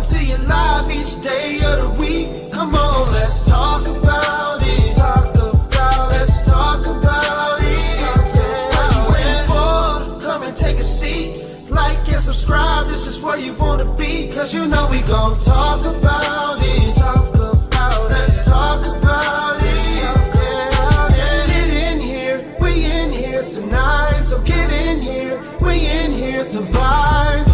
to you live each day of the week. Come on, let's talk about it. Let's talk about it. What you waiting for? Come and take a seat. Like and subscribe, this is where you wanna be. Cause you know we gon' talk about it. Let's talk about it. Get in here, we in here tonight. So get in here, we in here to vibe.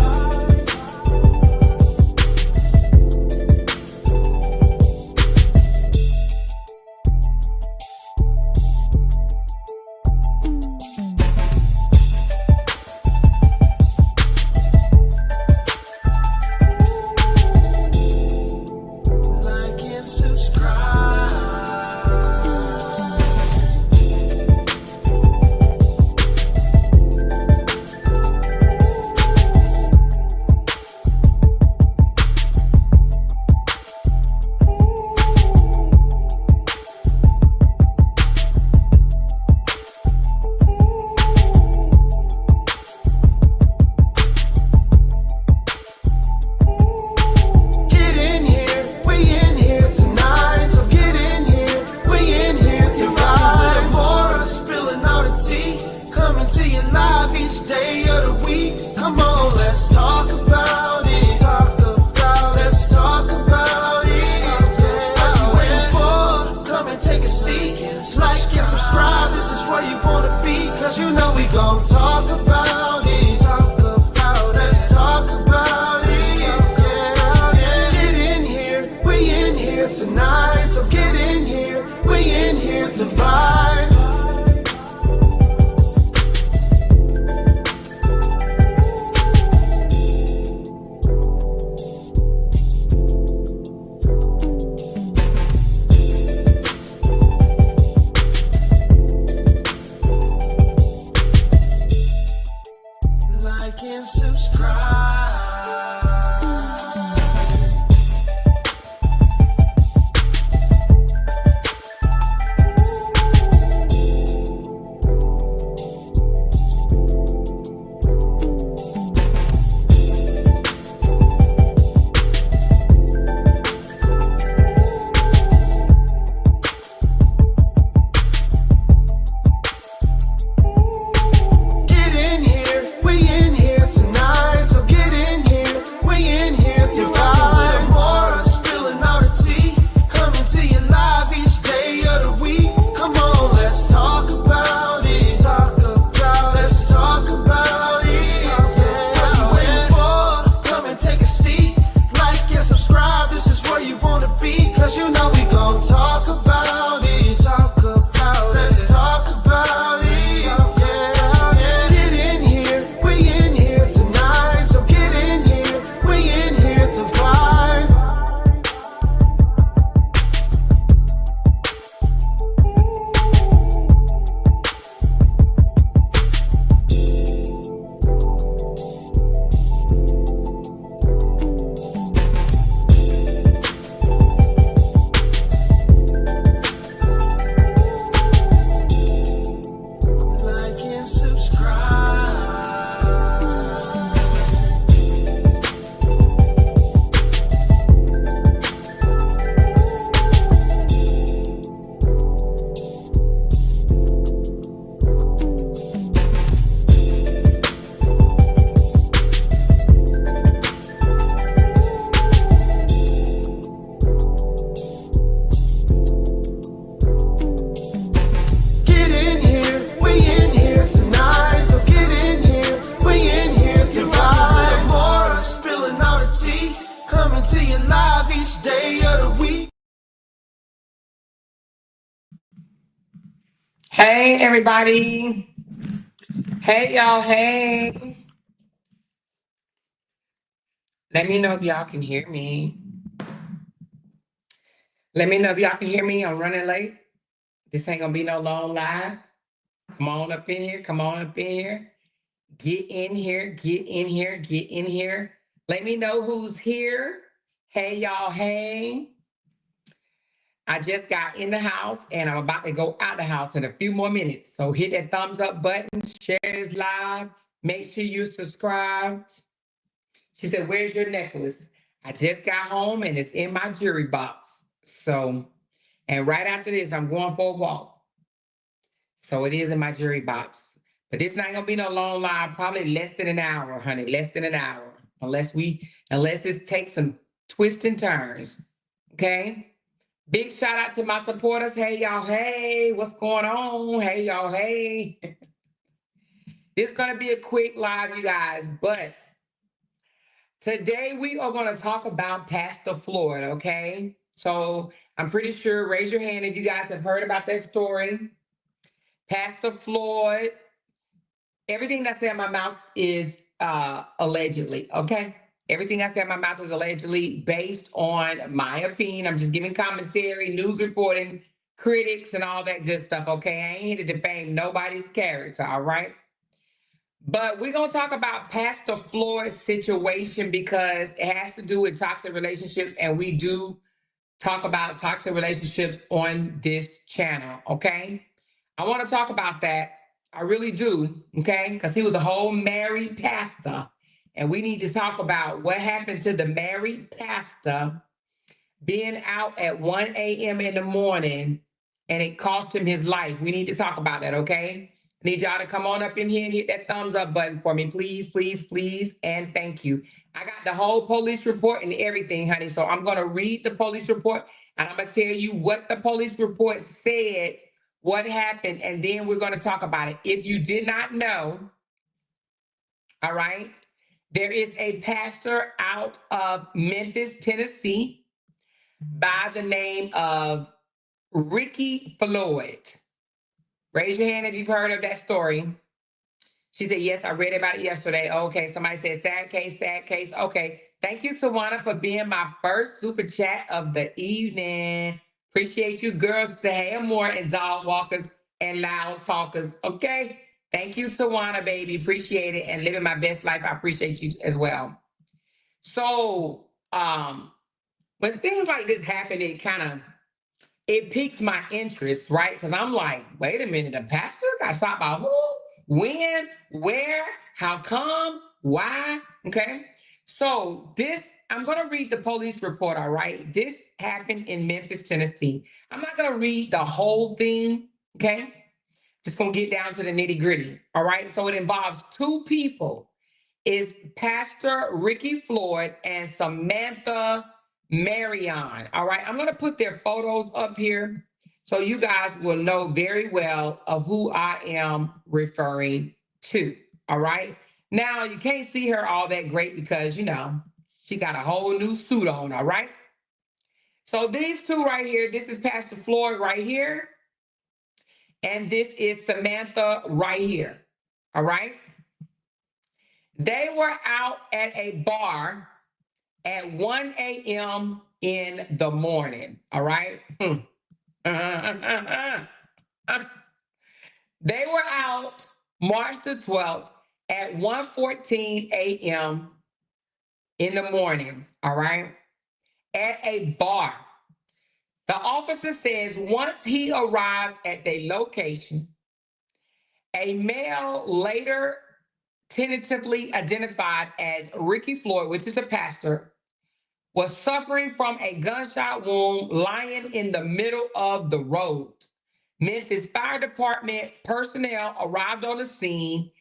Coming to you live each day of the week. Come on, let's talk about it. Let's talk about it. What you waiting for? Come and take a seat. Like and subscribe, this is where you wanna be. Cause you know we gon' talk about it. Let's talk about it. Get in here, we in here tonight. So get in here, we in here to vibe. Like and subscribe. Cause you know we gon' talk about it. Let's talk about it. Get in here, we in here tonight. So get in here, we in here to vibe. Coming to you live each day of the week. Hey, everybody. Hey, y'all. Hey. Let me know if y'all can hear me. Let me know if y'all can hear me. I'm running late. This ain't gonna be no long live. Come on up in here. Come on up in here. Get in here. Get in here. Get in here. Let me know who's here. Hey, y'all. Hey. I just got in the house and I'm about to go out the house in a few more minutes. So hit that thumbs up button, share this live, make sure you subscribed. She said, where's your necklace? I just got home and it's in my jury box. So, and right after this, I'm going for a walk. So it is in my jury box. But this not gonna be no long live, probably less than an hour, honey. Less than an hour. Unless it takes some twists and turns. Okay. Big shout out to my supporters. Hey y'all, hey, what's going on? Hey y'all, hey. This is gonna be a quick live, you guys, but today we are gonna talk about Pastor Floyd, okay? So I'm pretty sure, raise your hand if you guys have heard about that story. Pastor Floyd, everything that's in my mouth is allegedly, okay? Everything I say in my mouth is allegedly based on my opinion. I'm just giving commentary, news reporting, critics, and all that good stuff, okay? I ain't here to defame nobody's character, all right? But we're going to talk about Pastor Floyd's situation because it has to do with toxic relationships, and we do talk about toxic relationships on this channel, okay? I want to talk about that. I really do, okay? Because he was a whole married pastor. And we need to talk about what happened to the married pastor being out at 1 a.m. in the morning and it cost him his life. We need to talk about that, okay? I need y'all to come on up in here and hit that thumbs up button for me, please, please, please, and thank you. I got the whole police report and everything, honey. So I'm going to read the police report and I'm going to tell you what the police report said, what happened, and then we're going to talk about it. If you did not know, all right, there is a pastor out of Memphis, Tennessee, by the name of Ricky Floyd. Raise your hand if you've heard of that story. She said, yes, I read about it yesterday. Okay, somebody said, sad case, sad case. Okay, thank you, Tawana, for being my first super chat of the evening. Appreciate you, girls, to have more and dog walkers and loud talkers, okay? Thank you, Tawana, baby. Appreciate it. And living my best life, I appreciate you as well. So, when things like this happen, it piques my interest, right? Because I'm like, wait a minute, the pastor got stopped by who? When? Where? How come? Why? Okay. So I'm going to read the police report, all right? This happened in Memphis, Tennessee. I'm not going to read the whole thing, okay? Just going to get down to the nitty gritty, all right? So it involves two people. It's Pastor Ricky Floyd and Samantha Marion. All right, I'm going to put their photos up here so you guys will know very well of who I am referring to. All right, now you can't see her all that great because, you know, she got a whole new suit on. All right, so these two right here, this is Pastor Floyd right here, and this is Samantha right here. All right, they were out at a bar at 1 a.m. in the morning, all right? They were out March the 12th at 1:14 a.m. in the morning, all right? At a bar. The officer says once he arrived at the location, a male later tentatively identified as Ricky Floyd, which is a pastor, was suffering from a gunshot wound lying in the middle of the road. Memphis Fire Department personnel arrived on the scene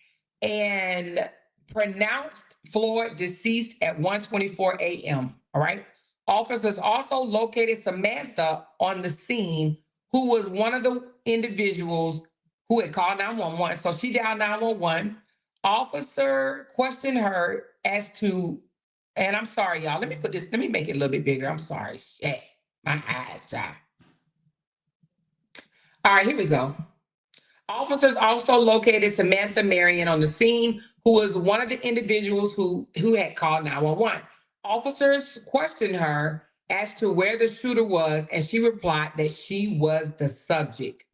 and pronounced Floyd deceased at 1:24 a.m. All right. Officers also located Samantha on the scene, who was one of the individuals who had called 911. So she dialed 911. Officer questioned her as to, and I'm sorry, y'all. Let me make it a little bit bigger. I'm sorry. Shit. My eyes dry. All right, here we go. Officers also located Samantha Marion on the scene, who was one of the individuals who had called 911. Officers questioned her as to where the shooter was, and she replied that she was the subject.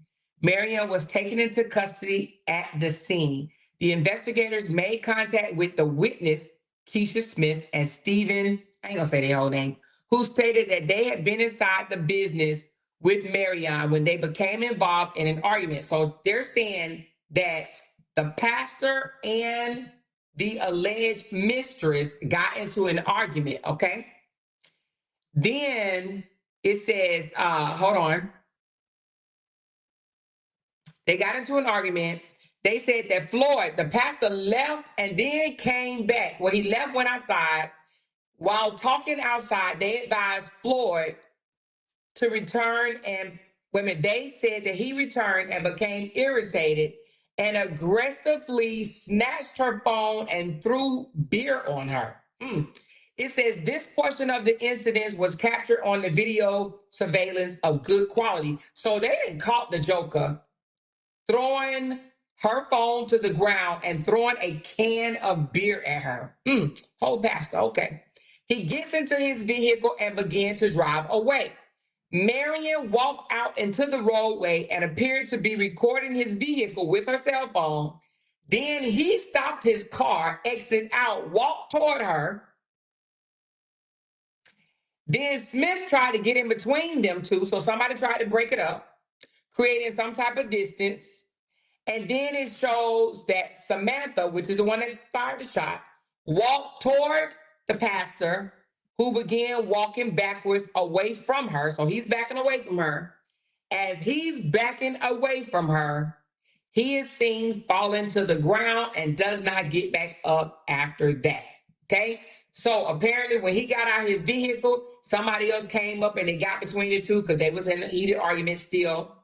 Marion was taken into custody at the scene. The investigators made contact with the witness, Keisha Smith, and Stephen, I ain't gonna say their whole name, who stated that they had been inside the business with Marion when they became involved in an argument. So they're saying that the pastor and the alleged mistress got into an argument, okay? Then it says, hold on. They got into an argument. They said that Floyd, the pastor, left and then came back. Well, he left, went outside. While talking outside, they advised Floyd to return and women. They said that he returned and became irritated and aggressively snatched her phone and threw beer on her. It says this portion of the incident was captured on the video surveillance of good quality. So they didn't caught the Joker throwing her phone to the ground and throwing a can of beer at her. Hold pastor, okay. He gets into his vehicle and began to drive away. Marion walked out into the roadway and appeared to be recording his vehicle with her cell phone. Then he stopped his car, exited out, walked toward her. Then Smith tried to get in between them two, so somebody tried to break it up, creating some type of distance. And then it shows that Samantha, which is the one that fired the shot, walked toward the pastor, who began walking backwards away from her. So he's backing away from her. As he's backing away from her, he is seen falling to the ground and does not get back up after that. Okay? So apparently when he got out of his vehicle, somebody else came up and they got between the two because they was in a heated argument still.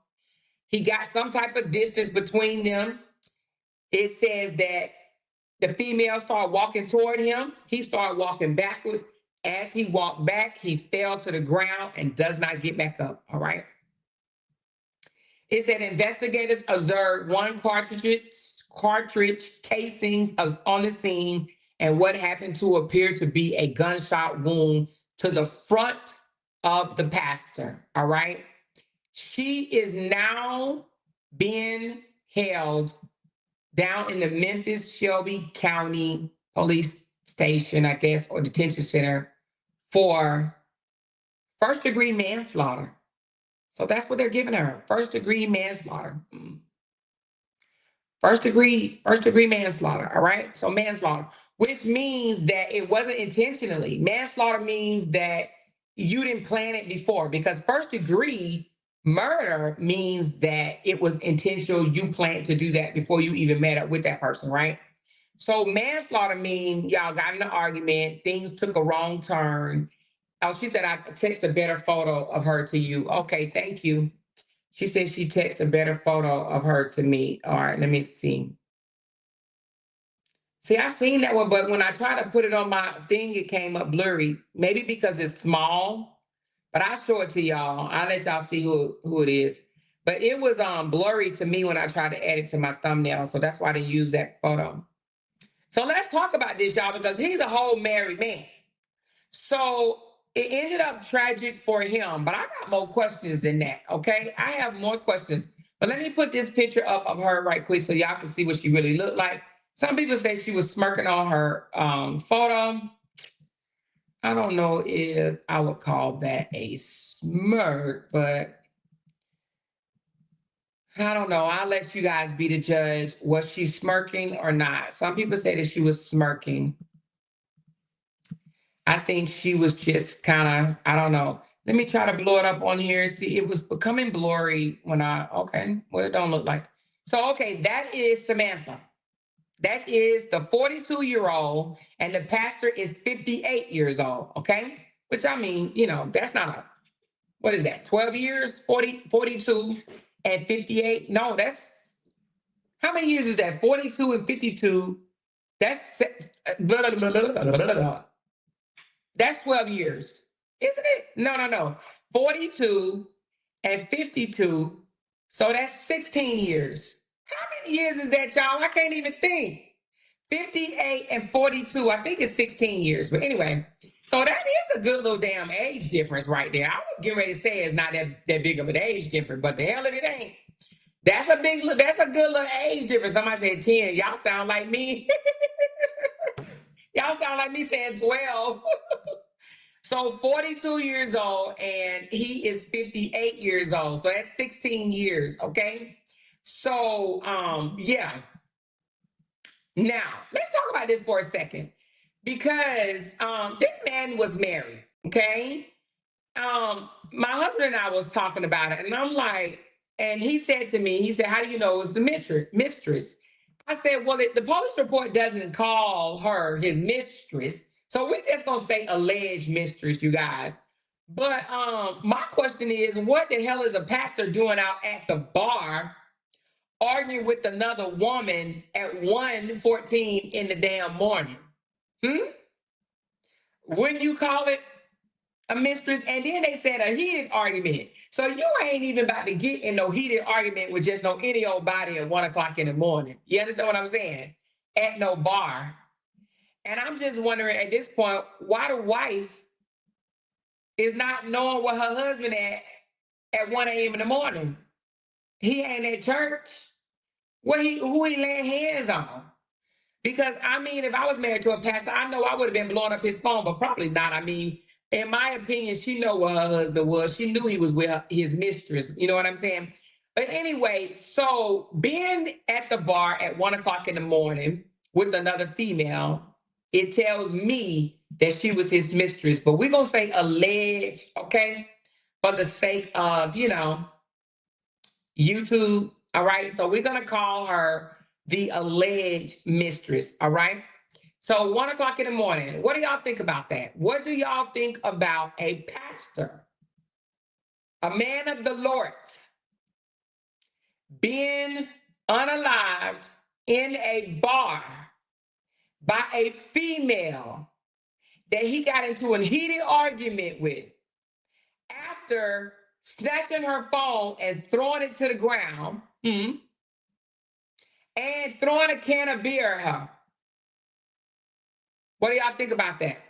He got some type of distance between them. It says that the female started walking toward him. He started walking backwards. As he walked back, he fell to the ground and does not get back up. All right. It said investigators observed one cartridge casings on the scene and what happened to appear to be a gunshot wound to the front of the pastor. All right. She is now being held down in the Memphis Shelby County Police Station, I guess, or detention center for first-degree manslaughter. So that's what they're giving her, first-degree manslaughter. First-degree manslaughter, all right? So manslaughter, which means that it wasn't intentionally. Manslaughter means that you didn't plan it before, because first-degree murder means that it was intentional. You planned to do that before you even met up with that person, right? So manslaughter means y'all got in an argument, things took a wrong turn. Oh, she said, I text a better photo of her to you. Okay, thank you. She said she texted a better photo of her to me. All right, let me see. See, I seen that one, but when I tried to put it on my thing, it came up blurry. Maybe because it's small, but I'll show it to y'all. I'll let y'all see who it is. But it was blurry to me when I tried to add it to my thumbnail, so that's why they use that photo. So let's talk about this, y'all, because he's a whole married man. So it ended up tragic for him, but I got more questions than that, okay? I have more questions. But let me put this picture up of her right quick so y'all can see what she really looked like. Some people say she was smirking on her photo. I don't know if I would call that a smirk, but I don't know. I'll let you guys be the judge. Was she smirking or not? Some people say that she was smirking. I think she was just kind of, I don't know. Let me try to blow it up on here. See, it was becoming blurry when okay, well, it don't look like. So, okay, that is Samantha. That is the 42-year-old, and the pastor is 58 years old, okay? Which, I mean, that's not what is that, 12 years, 42 and 58? No, how many years is that? 42 and 52, that's, that's 12 years, isn't it? No. 42 and 52, so that's 16 years. How many years is that, y'all? I can't even think. 58 and 42, I think it's 16 years. But anyway, so that is a good little damn age difference right there. I was getting ready to say it's not that big of an age difference, but the hell if it ain't. That's a good little age difference. Somebody said 10. Y'all sound like me. Y'all sound like me saying 12. So 42 years old and he is 58 years old. So that's 16 years, okay? So, yeah. Now, let's talk about this for a second because this man was married, okay? My husband and I was talking about it, and I'm like, and he said to me, he said, "How do you know it was the mistress?" I said, "Well, the police report doesn't call her his mistress, so we're just gonna say alleged mistress, you guys." But my question is, what the hell is a pastor doing out at the bar arguing with another woman at 1:14 in the damn morning? Hmm? Wouldn't you call it a mistress? And then they said a heated argument. So you ain't even about to get in no heated argument with just no any old body at 1 o'clock in the morning. You understand what I'm saying? At no bar. And I'm just wondering at this point, why the wife is not knowing what her husband at 1 a.m. in the morning. He ain't at church. Who he laying hands on? Because I mean, if I was married to a pastor, I know I would have been blowing up his phone, but probably not. I mean, in my opinion, she know where her husband was. She knew he was with his mistress. You know what I'm saying? But anyway, so being at the bar at 1 o'clock in the morning with another female, it tells me that she was his mistress. But we're gonna say alleged, okay, for the sake of YouTube. All right. So we're gonna call her the alleged mistress. All right. So 1 o'clock in the morning. What do y'all think about that? What do y'all think about a pastor, a man of the Lord, being unalived in a bar by a female that he got into a heated argument with after snatching her phone and throwing it to the ground, and throwing a can of beer at her? What do y'all think about that?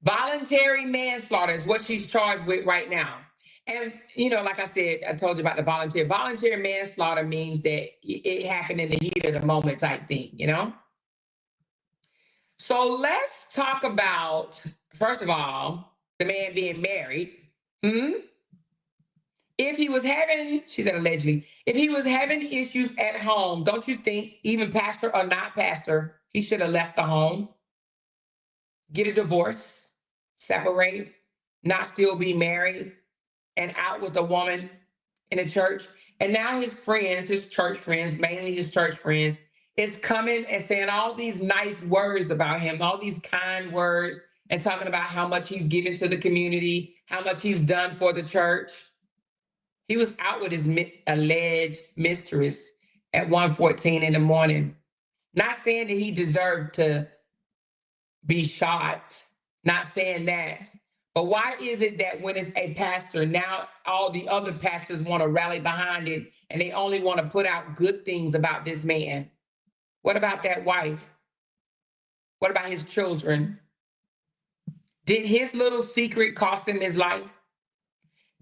Voluntary manslaughter is what she's charged with right now. And, like I said, I told you about the volunteer. Voluntary manslaughter means that it happened in the heat of the moment type thing. So let's talk about, first of all, the man being married. If he was having, she said allegedly, if he was having issues at home, don't you think, even pastor or not pastor, he should have left the home, get a divorce, separate, not still be married, and out with a woman in a church? And now his friends, his church friends, mainly his church friends, is coming and saying all these nice words about him, all these kind words, and talking about how much he's given to the community, how much he's done for the church. He was out with his alleged mistress at 1:14 in the morning. Not saying that he deserved to be shot, not saying that. But why is it that when it's a pastor, now all the other pastors want to rally behind it and they only want to put out good things about this man? What about that wife? What about his children? Did his little secret cost him his life?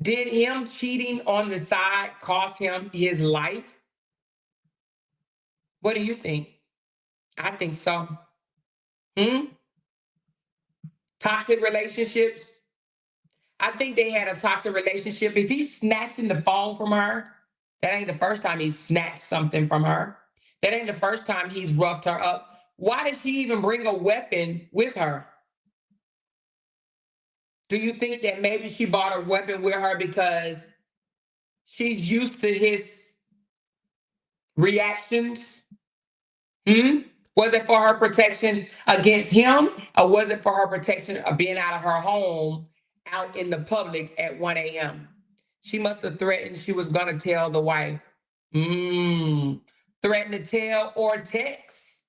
Did him cheating on the side cost him his life? What do you think? I think so. Toxic relationships. I think they had a toxic relationship. If he's snatching the phone from her, that ain't the first time he's snatched something from her. That ain't the first time he's roughed her up. Why did she even bring a weapon with her? Do you think that maybe she brought a weapon with her because she's used to his reactions? Was it for her protection against him, or was it for her protection of being out of her home, out in the public at 1 a.m.? She must have threatened she was going to tell the wife. Threaten to tell or text.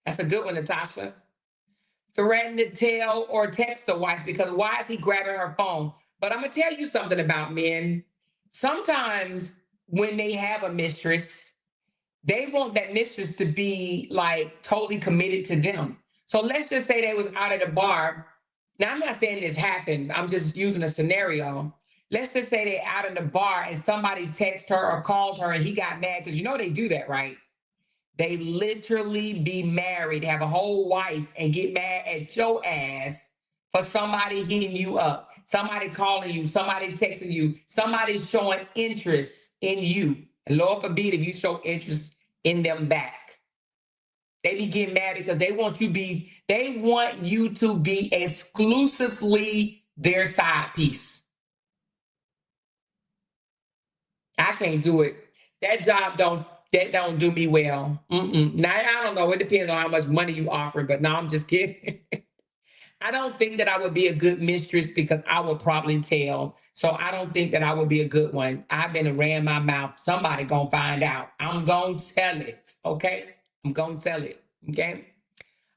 That's a good one, Natasha. Threaten to tell or text the wife, because why is he grabbing her phone? But I'm going to tell you something about men. Sometimes when they have a mistress, they want that mistress to be like totally committed to them. So let's just say they was out at a bar. Now, I'm not saying this happened. I'm just using a scenario. Let's just say they're out in the bar and somebody texted her or called her and he got mad, because they do that, right? They literally be married, have a whole wife, and get mad at your ass for somebody hitting you up, somebody calling you, somebody texting you, somebody showing interest in you. And Lord forbid if you show interest in them back. They be getting mad because they want you to be exclusively their side piece. I can't do it. That job don't do me well. Now I don't know. It depends on how much money you offer, but no, I'm just kidding. I don't think that I would be a good mistress because I would probably tell. So I don't think that I would be a good one. I've been ran my mouth. Somebody gonna find out. I'm gonna tell it. Okay, I'm gonna tell it. Okay.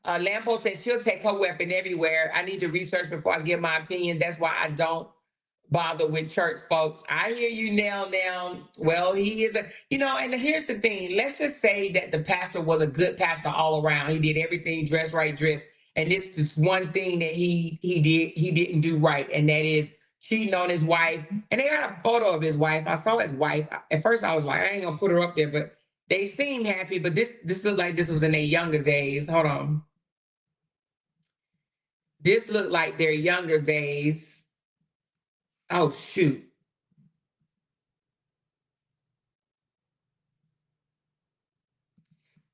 Lampo says she'll take her weapon everywhere. I need to research before I give my opinion. That's why I don't bother with church folks. I hear you now. Well, he is and here's the thing. Let's just say that the pastor was a good pastor all around. He did everything dress right, dress. And this is one thing that he didn't do right, and that is cheating on his wife. And they got a photo of his wife. I saw his wife. At first I was like, I ain't gonna put her up there, but they seem happy. But this looked like this was in their younger days. Hold on. This looked like their younger days. Oh, shoot.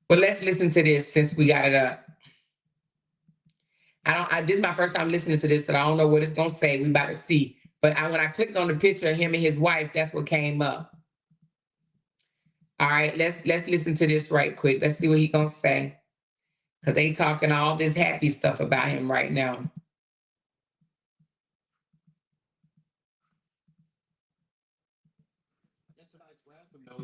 Well, let's listen to this since we got it up. This is my first time listening to this, so I don't know what it's going to say. We about to see. But when I clicked on the picture of him and his wife, that's what came up. All right, let's listen to this right quick. Let's see what he's going to say. Because they talking all this happy stuff about him right now.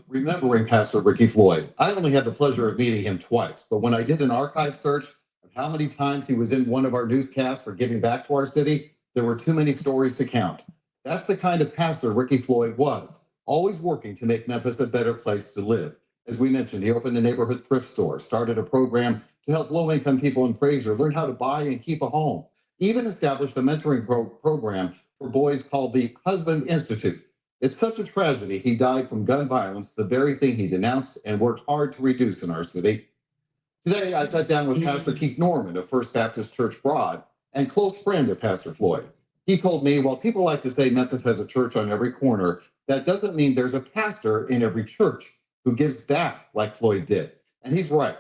Remembering Pastor Ricky Floyd. I only had the pleasure of meeting him twice, but when I did an archive search of how many times he was in one of our newscasts for giving back to our city, there were too many stories to count. That's the kind of pastor Ricky Floyd was, always working to make Memphis a better place to live. As we mentioned, he opened a neighborhood thrift store, started a program to help low-income people in Fraser learn how to buy and keep a home, even established a mentoring program for boys called the Husband Institute. It's such a tragedy he died from gun violence, the very thing he denounced and worked hard to reduce in our city. Today, I sat down with Pastor Keith Norman of First Baptist Church Broad and close friend of Pastor Floyd. He told me, while people like to say Memphis has a church on every corner, that doesn't mean there's a pastor in every church who gives back like Floyd did. And he's right.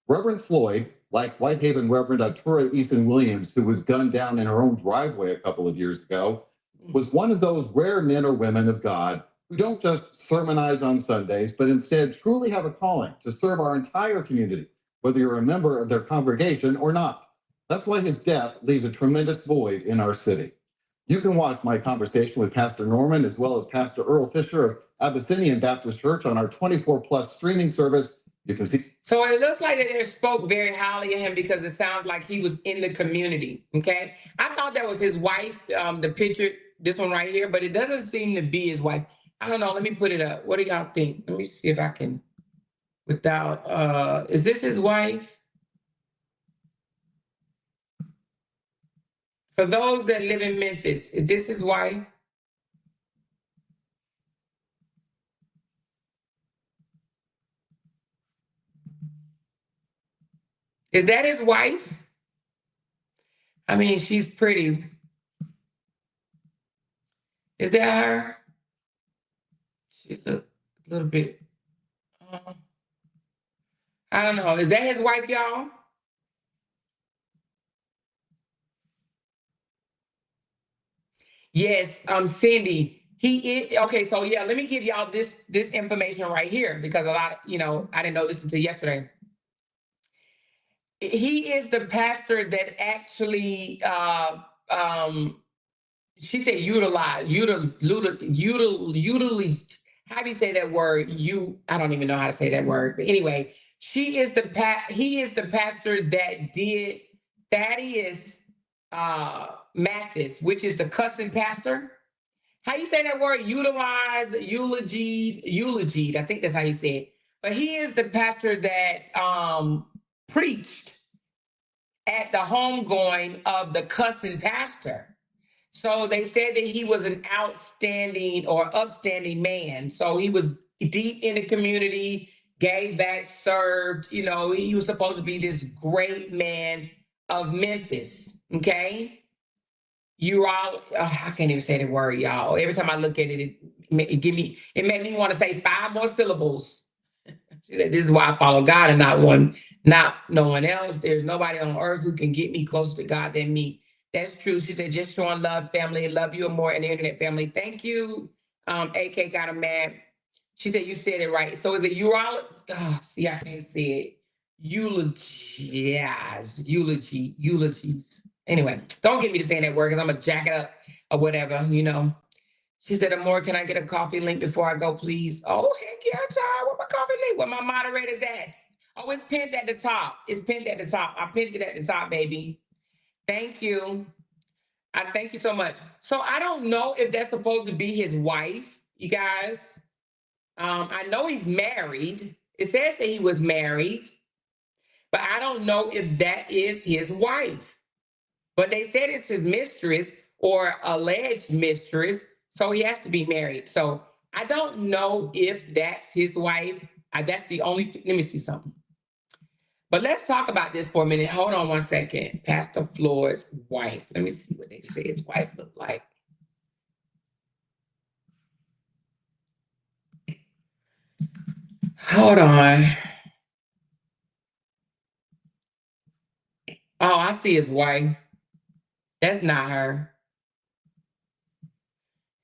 Reverend Floyd, like Whitehaven Reverend Artura Easton Williams, who was gunned down in her own driveway a couple of years ago, was one of those rare men or women of God who don't just sermonize on Sundays, but instead truly have a calling to serve our entire community, whether you're a member of their congregation or not. That's why his death leaves a tremendous void in our city. You can watch my conversation with Pastor Norman as well as Pastor Earl Fisher of Abyssinian Baptist Church on our 24+ streaming service. You can see. So it looks like that they spoke very highly of him because it sounds like he was in the community. Okay. I thought that was his wife, the picture, this one right here, but it doesn't seem to be his wife. I don't know. Let me put it up. What do y'all think? Let me see if I can, is this his wife? For those that live in Memphis, is this his wife? Is that his wife? I mean, she's pretty. Is that her? She look a little bit. I don't know. Is that his wife, y'all? Yes, Cindy. He is okay. So yeah, let me give y'all this information right here because a lot, I didn't know this until yesterday. He is the pastor that actually she said utilize, how do you say that word? I don't even know how to say that word. But anyway, he is the pastor that did Thaddeus Mathis, which is the cussing pastor. How you say that word? Utilize, eulogied. I think that's how you say it. But he is the pastor that preached at the homegoing of the cussing pastor. So they said that he was an outstanding or upstanding man. So he was deep in the community, gave back, served. He was supposed to be this great man of Memphis. Okay. I can't even say the word, y'all. Every time I look at it, it made me want to say 5 more syllables. This is why I follow God and not no one else. There's nobody on earth who can get me closer to God than me. That's true. She said, just showing love, family. Love you more and the internet family. Thank you. AK got him mad. She said, you said it right. So is it urology? Oh, see, I can't say it. Eulogies. Anyway, don't get me to saying that word because I'm going to jack it up or whatever, you know. She said, Amore, can I get a coffee link before I go, please? Oh, heck yeah, child. Where my coffee link? Where my moderator's at? Oh, it's pinned at the top. It's pinned at the top. I pinned it at the top, baby. Thank you. I thank you so much. So I don't know if that's supposed to be his wife, you guys. I know he's married. It says that he was married, but I don't know if that is his wife. But they said it's his mistress or alleged mistress, so he has to be married. So I don't know if that's his wife. That's the only, let me see something. But let's talk about this for a minute. Hold on one second. Pastor Floyd's wife. Let me see what they say his wife looked like. Hold on. Oh, I see his wife. That's not her.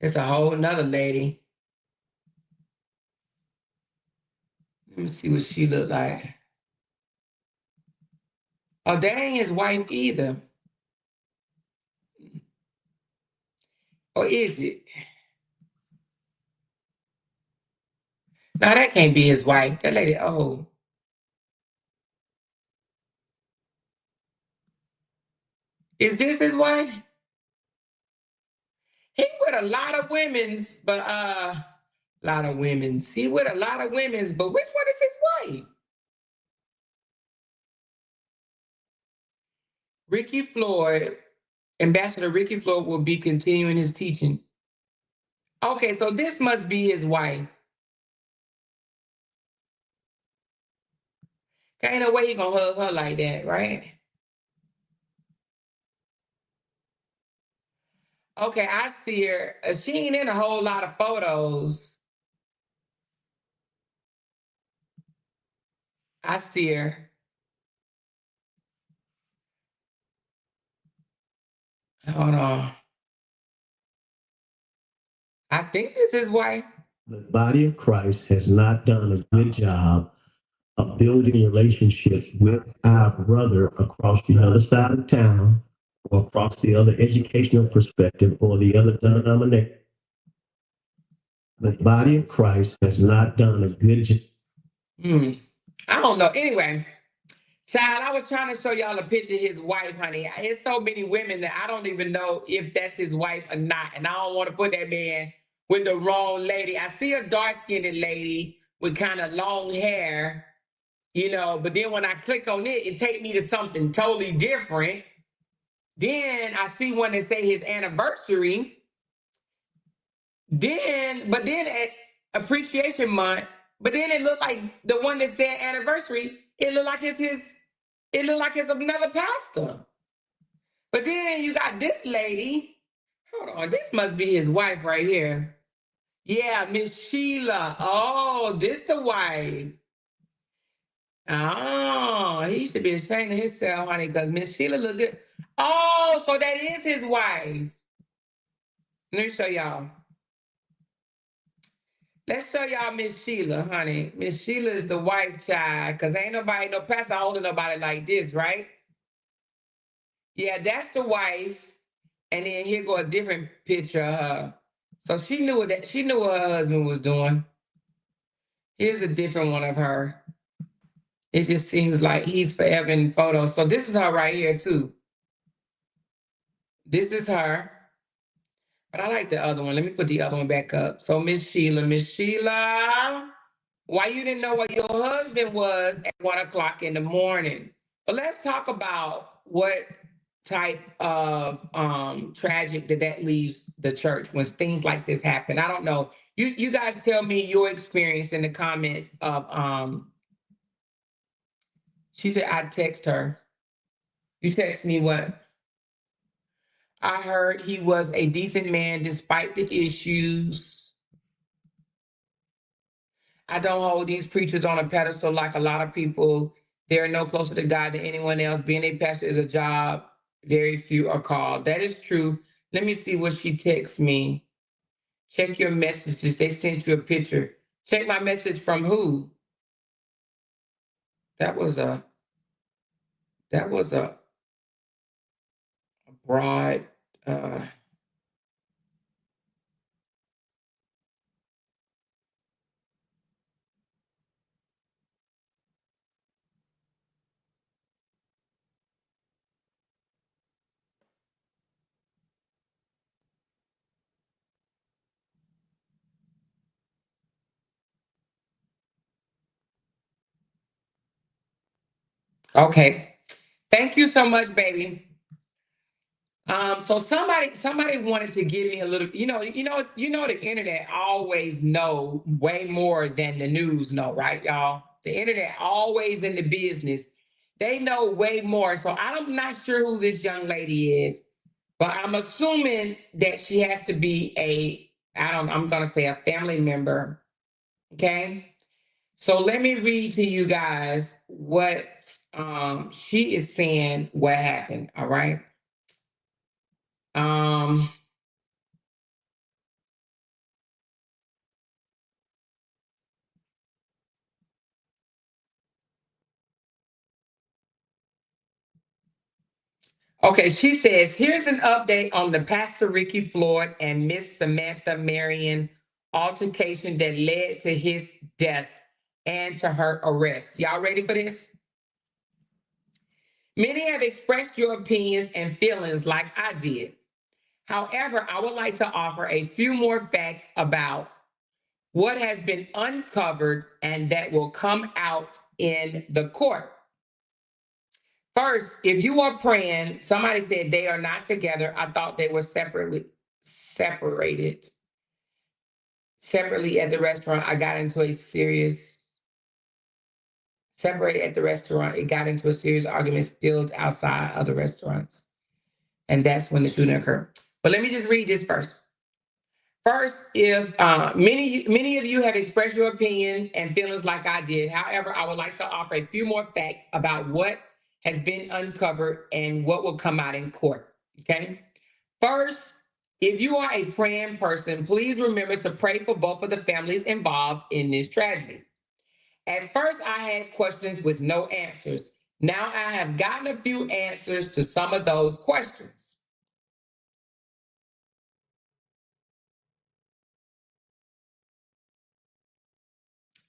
It's a whole nother lady. Let me see what she looked like. Oh, that ain't his wife either. Or is it? No, that can't be his wife. That lady, oh. Is this his wife? He with a lot of women's, but lot of women's. He with a lot of women's, but which one is his wife? Ricky Floyd, Ambassador Ricky Floyd will be continuing his teaching. Okay, so this must be his wife. Ain't no way he gonna hug her like that, right? Okay, I see her. She ain't in a whole lot of photos. I see her. Hold on. I think this is wife. The body of Christ has not done a good job of building relationships with our brother across the other side of town or across the other educational perspective or the other denomination. The body of Christ has not done a good job. I don't know. Anyway, child, I was trying to show y'all a picture of his wife, honey. There's so many women that I don't even know if that's his wife or not. And I don't want to put that man with the wrong lady. I see a dark-skinned lady with kind of long hair, you know, but then when I click on it, it takes me to something totally different. Then I see one that say his anniversary. But then at Appreciation Month, but then it looked like the one that said anniversary, it looked like it's another pastor. But then you got this lady. Hold on, this must be his wife right here. Yeah, Miss Sheila. Oh, this the wife. Oh, he used to be ashamed of himself, honey, because Miss Sheila look good. Oh, so that is his wife. Let me show y'all. Let's show y'all Miss Sheila, honey. Miss Sheila is the wife, child, because ain't nobody, no pastor holding nobody like this, right? Yeah, that's the wife. And then here go a different picture of her. So she knew what her husband was doing. Here's a different one of her. It just seems like he's forever in photos. So this is her right here too. This is her. But I like the other one. Let me put the other one back up. So Miss Sheila, why you didn't know what your husband was at 1 o'clock in the morning? But let's talk about what type of tragic that leaves the church when things like this happen. I don't know. You guys tell me your experience in the comments of she said I text her. You text me what? I heard he was a decent man despite the issues. I don't hold these preachers on a pedestal like a lot of people. They're no closer to God than anyone else. Being a pastor is a job. Very few are called. That is true. Let me see what she texts me. Check your messages. They sent you a picture. Check my message from who? That was a broad. Okay. Thank you so much, baby. So somebody wanted to give me a little, the internet always know way more than the news know, right, y'all? The internet always in the business. They know way more. So I'm not sure who this young lady is, but I'm assuming that she has to be I'm gonna say a family member. Okay. So let me read to you guys what she is saying what happened. All right. Um Okay, she says, here's an update on the Pastor Ricky Floyd and Miss Samantha Marion altercation that led to his death and to her arrest. Y'all ready for this? Many have expressed your opinions and feelings like I did. However, I would like to offer a few more facts about what has been uncovered and that will come out in the court. First, if you are praying, somebody said they are not together. I thought they were separated at the restaurant. I got into a serious separated at the restaurant. It got into a serious argument spilled outside of the restaurants. And that's when the shooting occurred. But let me just read this first. First, if many of you have expressed your opinion and feelings like I did. However, I would like to offer a few more facts about what has been uncovered and what will come out in court. Okay. First, if you are a praying person, please remember to pray for both of the families involved in this tragedy. At first, I had questions with no answers. Now I have gotten a few answers to some of those questions.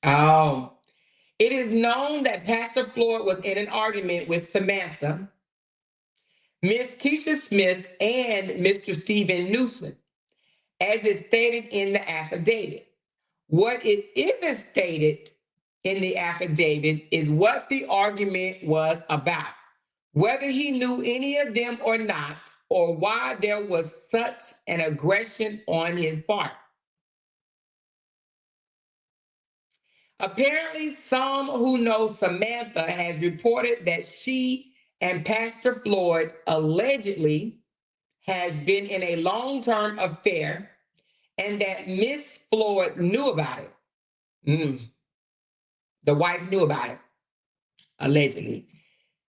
Oh, it is known that Pastor Floyd was in an argument with Samantha, Miss Keisha Smith, and Mr. Stephen Newsom, as is stated in the affidavit. What it isn't stated in the affidavit is what the argument was about, whether he knew any of them or not, or why there was such an aggression on his part. Apparently, some who know Samantha has reported that she and Pastor Floyd allegedly has been in a long-term affair and that Miss Floyd knew about it. The wife knew about it, allegedly.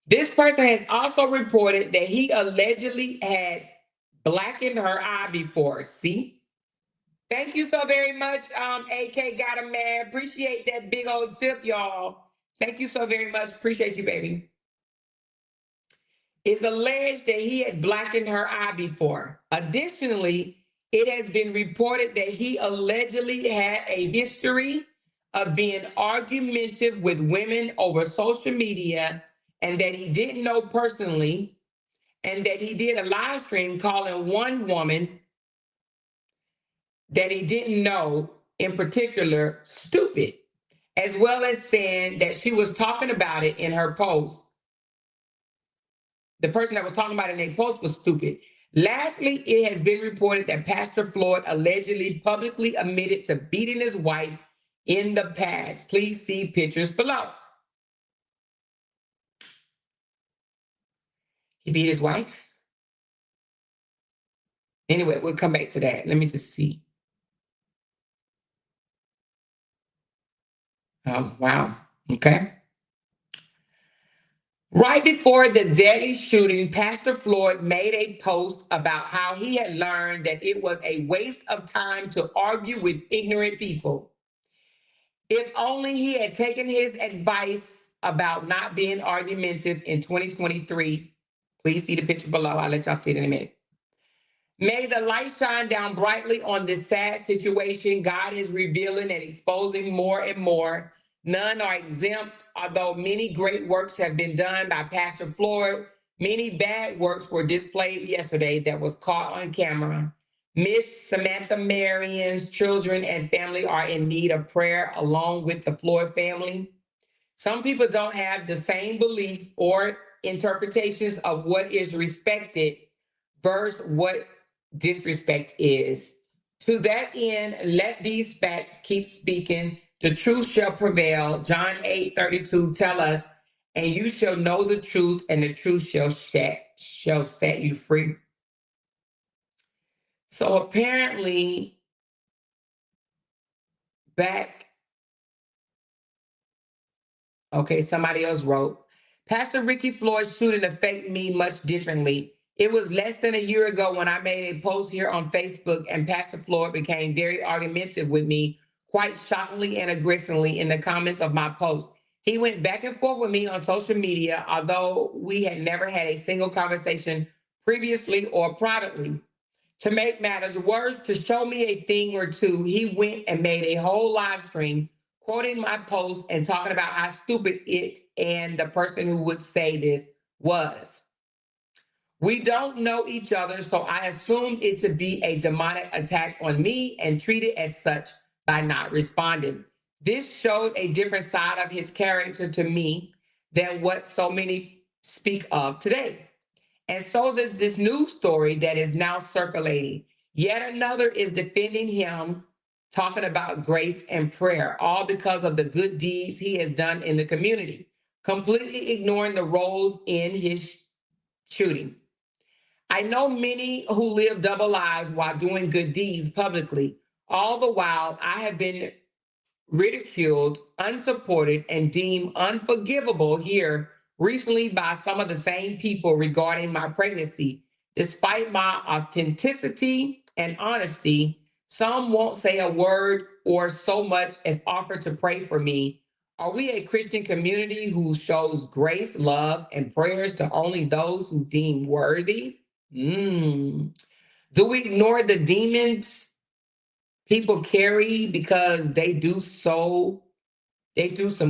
This person has also reported that he allegedly had blackened her eye before. See? Thank you so very much, AK Got a Man. Appreciate that big old tip, y'all. Thank you so very much. Appreciate you, baby. It's alleged that he had blackened her eye before. Additionally, it has been reported that he allegedly had a history of being argumentative with women over social media and that he didn't know personally, and that he did a live stream calling one woman that he didn't know in particular stupid, as well as saying that she was talking about it in her post. The person that was talking about it in their post was stupid. Lastly, it has been reported that Pastor Floyd allegedly publicly admitted to beating his wife in the past. Please see pictures below. He beat his wife? Anyway, we'll come back to that. Let me just see. Oh, wow. Okay. Right before the deadly shooting, Pastor Floyd made a post about how he had learned that it was a waste of time to argue with ignorant people. If only he had taken his advice about not being argumentative in 2023. Please see the picture below. I'll let y'all see it in a minute. May the light shine down brightly on this sad situation. God is revealing and exposing more and more. None are exempt, although many great works have been done by Pastor Floyd. Many bad works were displayed yesterday that was caught on camera. Miss Samantha Marion's children and family are in need of prayer along with the Floyd family. Some people don't have the same belief or interpretations of what is respected versus what disrespect is. To that end, let these facts keep speaking. The truth shall prevail. John 8:32 tell us, and you shall know the truth, and the truth shall set you free. So apparently, back, okay, somebody else wrote, Pastor Ricky Floyd's shooting affected me much differently. It was less than a year ago when I made a post here on Facebook and Pastor Floyd became very argumentative with me, quite shockingly and aggressively in the comments of my post. He went back and forth with me on social media, although we had never had a single conversation previously or privately. To make matters worse, to show me a thing or two, he went and made a whole live stream quoting my post and talking about how stupid it and the person who would say this was. We don't know each other, so I assumed it to be a demonic attack on me and treated as such by not responding. This showed a different side of his character to me than what so many speak of today. And so there's this news story that is now circulating. Yet another is defending him, talking about grace and prayer, all because of the good deeds he has done in the community, completely ignoring the roles in his shooting. I know many who live double lives while doing good deeds publicly. All the while, I have been ridiculed, unsupported, and deemed unforgivable here recently by some of the same people regarding my pregnancy. Despite my authenticity and honesty, some won't say a word or so much as offer to pray for me. Are we a Christian community who shows grace, love, and prayers to only those who deem worthy? Do we ignore the demons people carry because they do some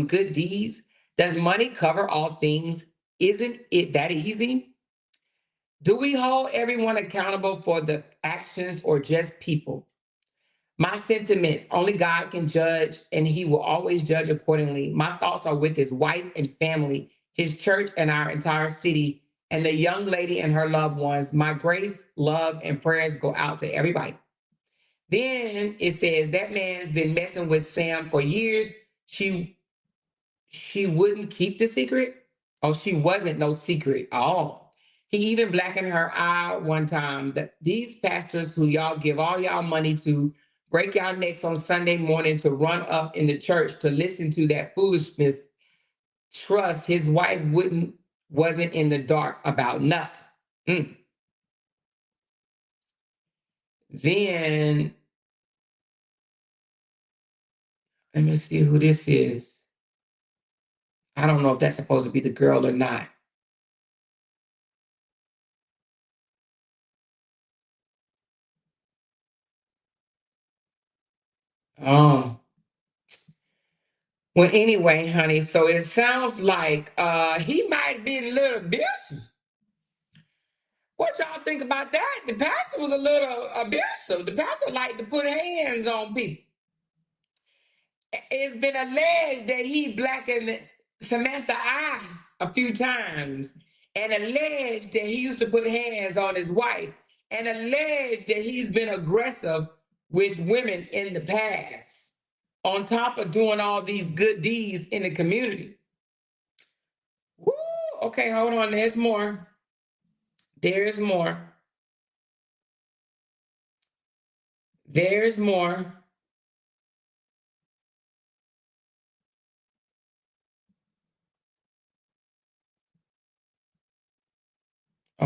good deeds? Does money cover all things? Isn't it that easy? Do we hold everyone accountable for the actions or just people? My sentiments, only God can judge, and he will always judge accordingly. My thoughts are with his wife and family, his church, and our entire city, and the young lady and her loved ones. My grace, love, and prayers go out to everybody. Then it says that man's been messing with Sam for years. She wouldn't keep the secret. Oh, she wasn't no secret at all. He even blackened her eye one time. That these pastors who y'all give all y'all money to break y'all necks on Sunday morning to run up in the church to listen to that foolishness. Trust his wife wasn't in the dark about nothing. Then let me see who this is. I don't know if that's supposed to be the girl or not. Oh. Well, anyway, honey, so it sounds like he might be a little abusive. What y'all think about that? The pastor was a little abusive. The pastor liked to put hands on people. It's been alleged that he blackened Samantha eye a few times, and alleged that he used to put hands on his wife, and alleged that he's been aggressive with women in the past, on top of doing all these good deeds in the community. Woo! Okay, hold on. There's more. There's more. There's more.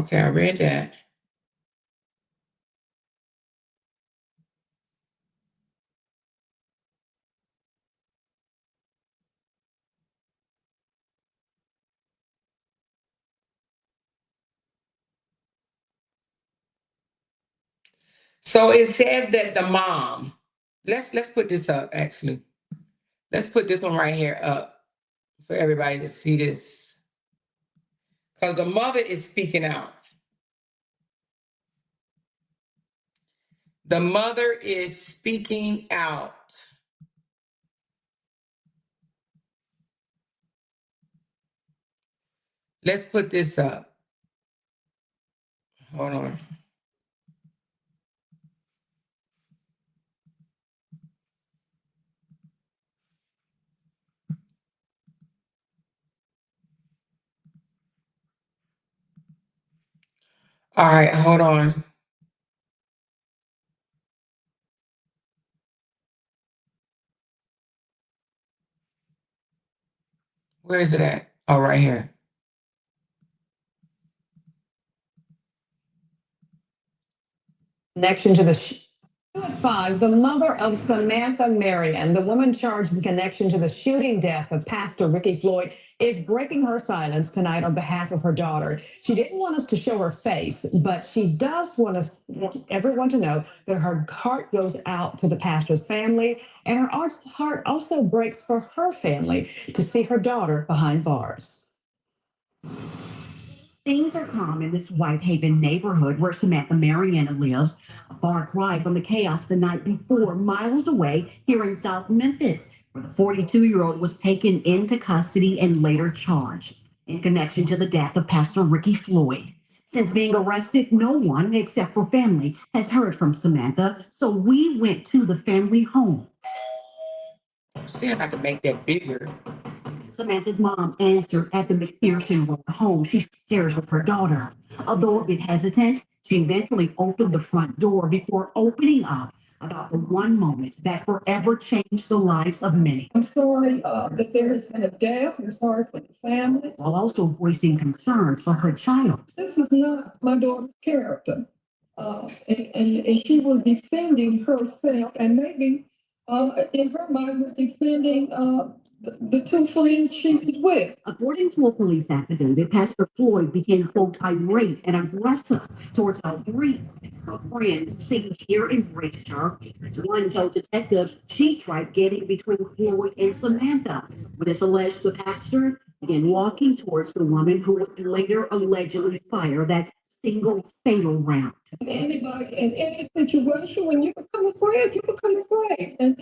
Okay, I read that. So it says that the mom, let's put this up actually. Let's put this one right here up for everybody to see this. Because the mother is speaking out. The mother is speaking out. Let's put this up. Hold on. All right, hold on. Where is it at? Oh, right here. Connection to the at 5, the mother of Samantha Marion, the woman charged in connection to the shooting death of Pastor Ricky Floyd, is breaking her silence tonight on behalf of her daughter. She didn't want us to show her face, but she does want everyone to know that her heart goes out to the pastor's family, and her heart also breaks for her family to see her daughter behind bars. Things are calm in this Whitehaven neighborhood where Samantha Mariana lives, a far cry from the chaos the night before, miles away here in South Memphis, where the 42-year-old was taken into custody and later charged in connection to the death of Pastor Ricky Floyd. Since being arrested, no one except for family has heard from Samantha, so we went to the family home. See if I can make that bigger. Samantha's mom answered at the McPherson Road home she shares with her daughter. Although a bit hesitant, she eventually opened the front door before opening up about the one moment that forever changed the lives of many. I'm sorry that there has been a death. I'm sorry for the family. While also voicing concerns for her child. This is not my daughter's character. And she was defending herself and maybe in her mind was defending the two friends she was with. According to a police affidavit, Pastor Floyd became, quote, irate and aggressive towards all three. Her friends seen here embraced her. As one told detectives, she tried getting between Floyd and Samantha. When it's alleged the pastor began walking towards the woman who would later allegedly fire that single fatal round. Anybody in any situation, when you become afraid, and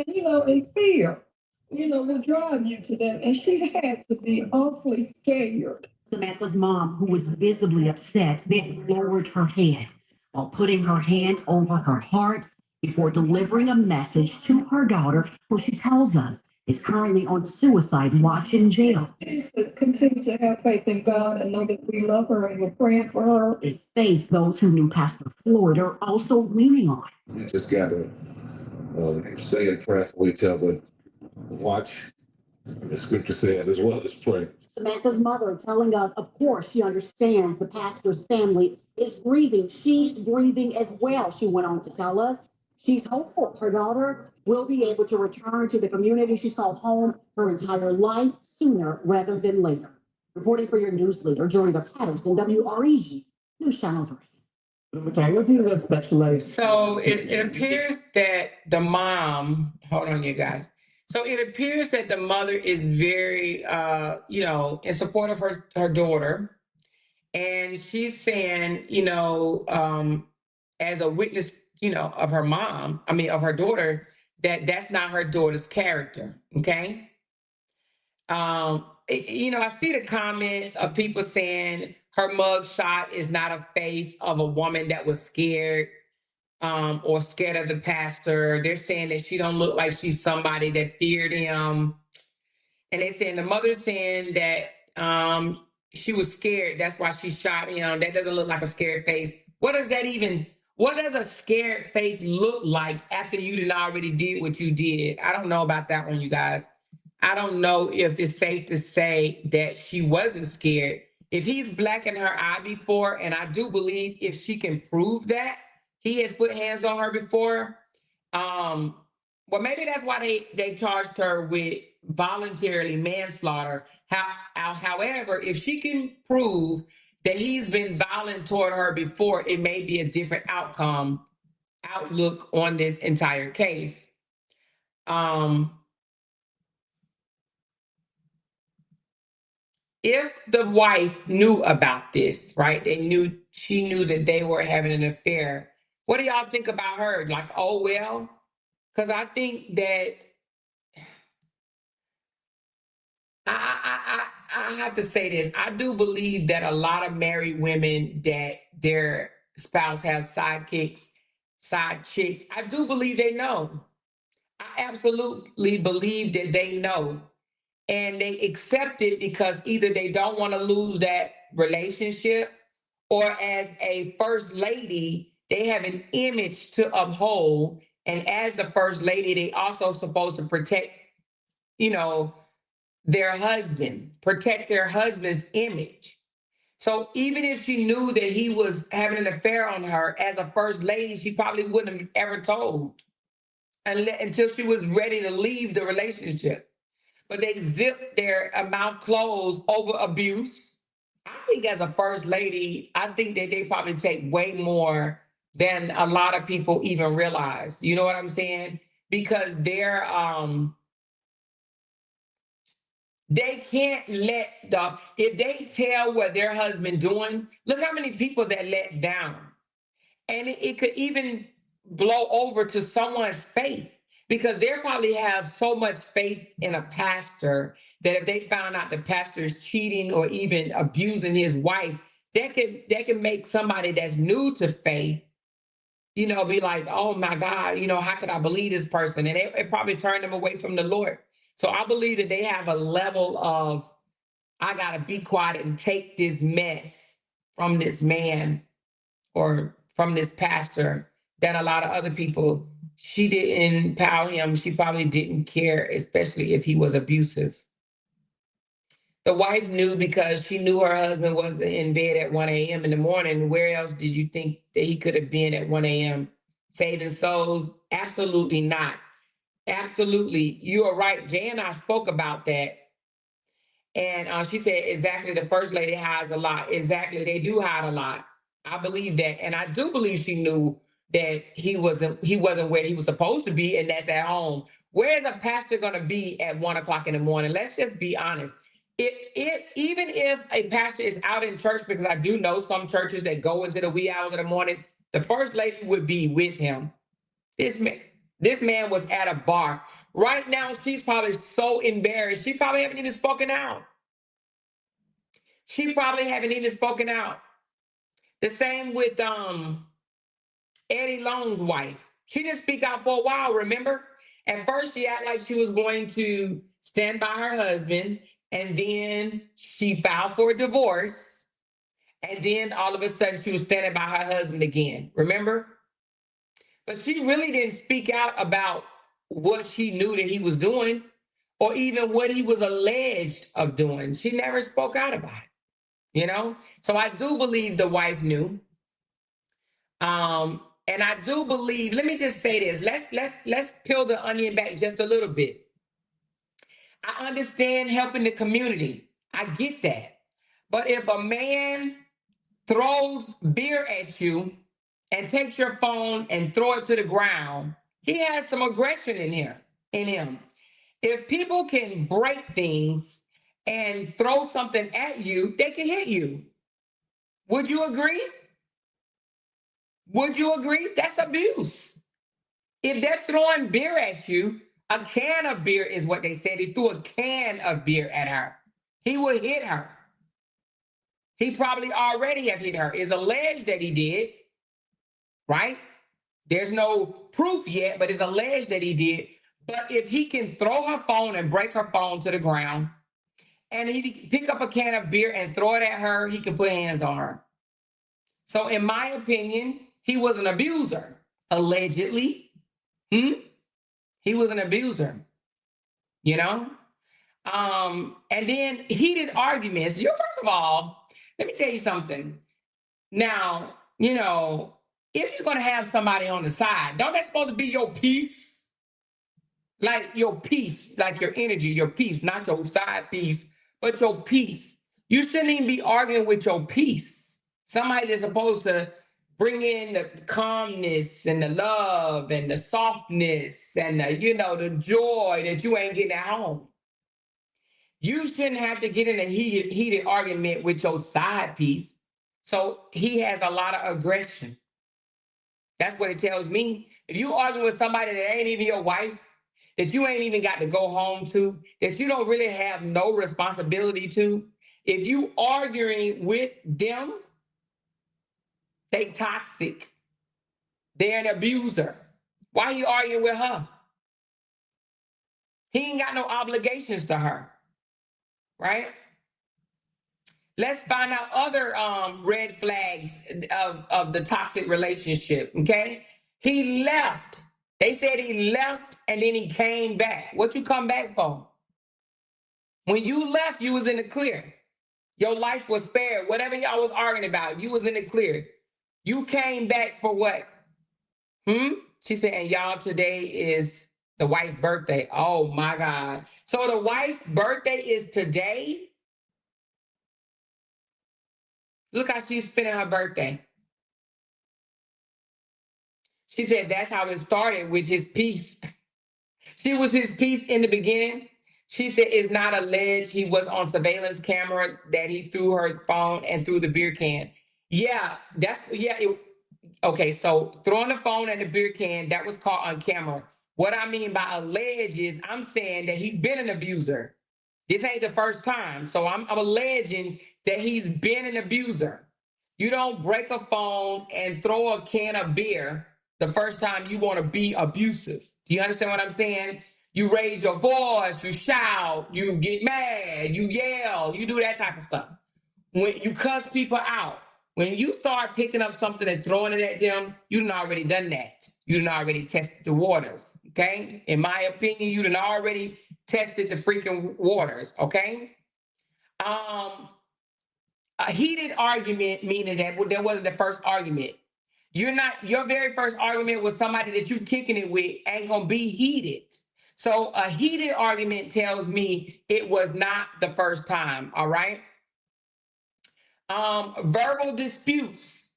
in fear, will drive you to that. And she had to be awfully scared. Samantha's mom, who was visibly upset, then lowered her head while putting her hand over her heart before delivering a message to her daughter, who she tells us is currently on suicide watch in jail. Just to continue to have faith in God and know that we love her and we're praying for her. It's faith those who knew Pastor Floyd are also leaning on. You just got to stay in prayer for each other, watch the scripture says, as well as pray. Samantha's mother telling us, of course, she understands the pastor's family is grieving. She's grieving as well, she went on to tell us. She's hopeful her daughter will be able to return to the community she's called home her entire life sooner rather than later. Reporting for your news leader, Jordan Patterson, WREG, News Channel 3. So it appears that the mom, hold on, you guys. So it appears that the mother is very, in support of her daughter. And she's saying, as a witness, of her mom, of her daughter, that's not her daughter's character. Okay. I see the comments of people saying her mug shot is not a face of a woman that was scared or scared of the pastor. They're saying that she don't look like she's somebody that feared him. And they're saying the mother's saying that she was scared. That's why she shot him. That doesn't look like a scared face. What does a scared face look like after you done already did what you did? I don't know about that one, you guys. I don't know if it's safe to say that she wasn't scared If he's blacking her eye before, and I do believe if she can prove that he has put hands on her before, well, maybe that's why they charged her with voluntarily manslaughter. However, if she can prove that he's been violent toward her before, it may be a different outlook on this entire case. If the wife knew about this, right? She knew that they were having an affair. What do y'all think about her? Like, oh well? Because I think that I have to say this. I do believe that a lot of married women that their spouse have sidekicks, side chicks, I do believe they know. I absolutely believe that they know. And they accept it because either they don't want to lose that relationship, or as a first lady, they have an image to uphold. And as the first lady, they also supposed to protect, you know, their husband, protect their husband's image. So even if she knew that he was having an affair on her as a first lady, she probably wouldn't have ever told until she was ready to leave the relationship. But they zipped their mouth closed over abuse. I think as a first lady, I think that they probably take way more than a lot of people even realize. You know what I'm saying? Because they can't if they tell what their husband doing, look how many people that lets down. And it could even blow over to someone's faith, because they probably have so much faith in a pastor that if they found out the pastor is cheating or even abusing his wife, that could make somebody that's new to faith, be like, oh my God, how could I believe this person? And it probably turned them away from the Lord. So I believe that they have a level of, I got to be quiet and take this mess from this man or from this pastor, that a lot of other people, she didn't pow him. She probably didn't care, especially if he was abusive. The wife knew because she knew her husband was in bed at 1 a.m. in the morning. Where else did you think that he could have been at 1 a.m. saving souls? Absolutely not. Absolutely. You are right. Jay and I spoke about that. And she said, exactly, the first lady hides a lot. Exactly, they do hide a lot. I believe that. And I do believe she knew that he wasn't where he was supposed to be, and that's at home. Where is a pastor going to be at 1 o'clock in the morning? Let's just be honest. Even if a pastor is out in church, because I do know some churches that go into the wee hours of the morning, the first lady would be with him. This man was at a bar. Right now, she's probably so embarrassed. She probably haven't even spoken out. She probably haven't even spoken out. The same with Eddie Long's wife. She didn't speak out for a while, remember? At first, she acted like she was going to stand by her husband, and then she filed for a divorce, and then all of a sudden, she was standing by her husband again, remember? But she really didn't speak out about what she knew that he was doing, or even what he was alleged of doing. She never spoke out about it. So I do believe the wife knew. And I do believe, let me just say this. Let's peel the onion back just a little bit. I understand helping the community. I get that. But if a man throws beer at you and takes your phone and throw it to the ground, he has some aggression in him. If people can break things and throw something at you, they can hit you. Would you agree? Would you agree? That's abuse. If they're throwing beer at you, a can of beer is what they said. He threw a can of beer at her. He would hit her. He probably already have hit her. It's alleged that he did, right? There's no proof yet, but it's alleged that he did. But if he can throw her phone and break her phone to the ground, and he pick up a can of beer and throw it at her, he can put hands on her. So in my opinion, he was an abuser, allegedly. He was an abuser, And then heated arguments. First of all, Let me tell you something. Now, if you're going to have somebody on the side, don't that supposed to be your peace? Like your peace, like your energy, your peace, not your side piece, but your peace. You shouldn't even be arguing with your peace. Somebody that's supposed to bring in the calmness and the love and the softness and the joy that you ain't getting at home. You shouldn't have to get in a heated argument with your side piece. So he has a lot of aggression. That's what it tells me. If you argue with somebody that ain't even your wife, that you ain't even got to go home to, that you don't really have no responsibility to, if you arguing with them, they toxic. They're an abuser. Why are you arguing with her? He ain't got no obligations to her, right? Let's find out other red flags of the toxic relationship, okay? He left. They said he left and then he came back. What you come back for? When you left, you was in the clear. Your life was spared. Whatever y'all was arguing about, you was in the clear. You came back for what? She said, and y'all, today is the wife's birthday. Oh my God. So the wife's birthday is today? Look how she's spending her birthday. She said that's how it started with his piece. She was his piece in the beginning. She said it's not alleged he was on surveillance camera, that he threw her phone and threw the beer can. Okay, so throwing the phone and the beer can, that was caught on camera. What I mean by alleged is I'm saying that he's been an abuser. This ain't the first time. So I'm alleging that he's been an abuser. You don't break a phone and throw a can of beer the first time you want to be abusive. Do you understand what I'm saying? You raise your voice, you shout, you get mad, you yell, you do that type of stuff. When you cuss people out, when you start picking up something and throwing it at them, you done already done that. You done already tested the waters, okay? In my opinion, you done already tested the freaking waters, okay? A heated argument, meaning that there wasn't the first argument. Your very first argument with somebody that you kicking it with ain't gonna be heated. So a heated argument tells me it was not the first time, all right? Verbal disputes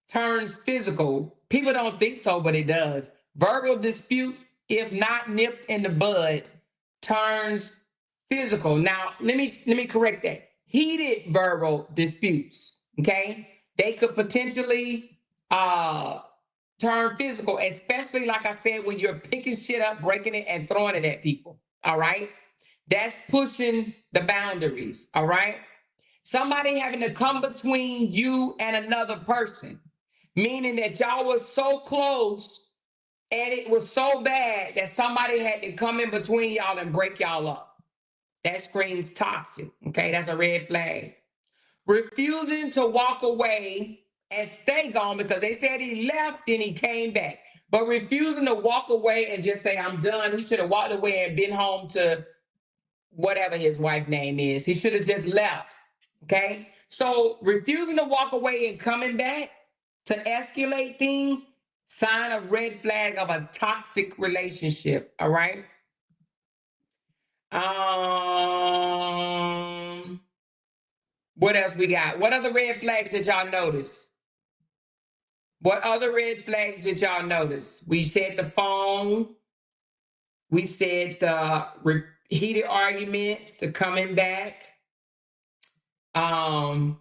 turns physical. People don't think so, but it does. Verbal disputes, if not nipped in the bud, turns physical. Now, let me correct that. Heated verbal disputes, okay? They could potentially turn physical, especially like I said, when you're picking shit up, breaking it, and throwing it at people. All right? That's pushing the boundaries. All right? Somebody having to come between you and another person, meaning that y'all was so close and it was so bad that somebody had to come in between y'all and break y'all up. That screams toxic. Okay, that's a red flag. Refusing to walk away and stay gone, because they said he left and he came back. But refusing to walk away and just say, I'm done. He should have walked away and been home to whatever his wife's name is. He should have just left. Okay? So refusing to walk away and coming back to escalate things, sign of red flag of a toxic relationship. All right? What else we got? What other red flags did y'all notice? What other red flags did y'all notice? We said the phone. We said the heated arguments, the coming back. Oh,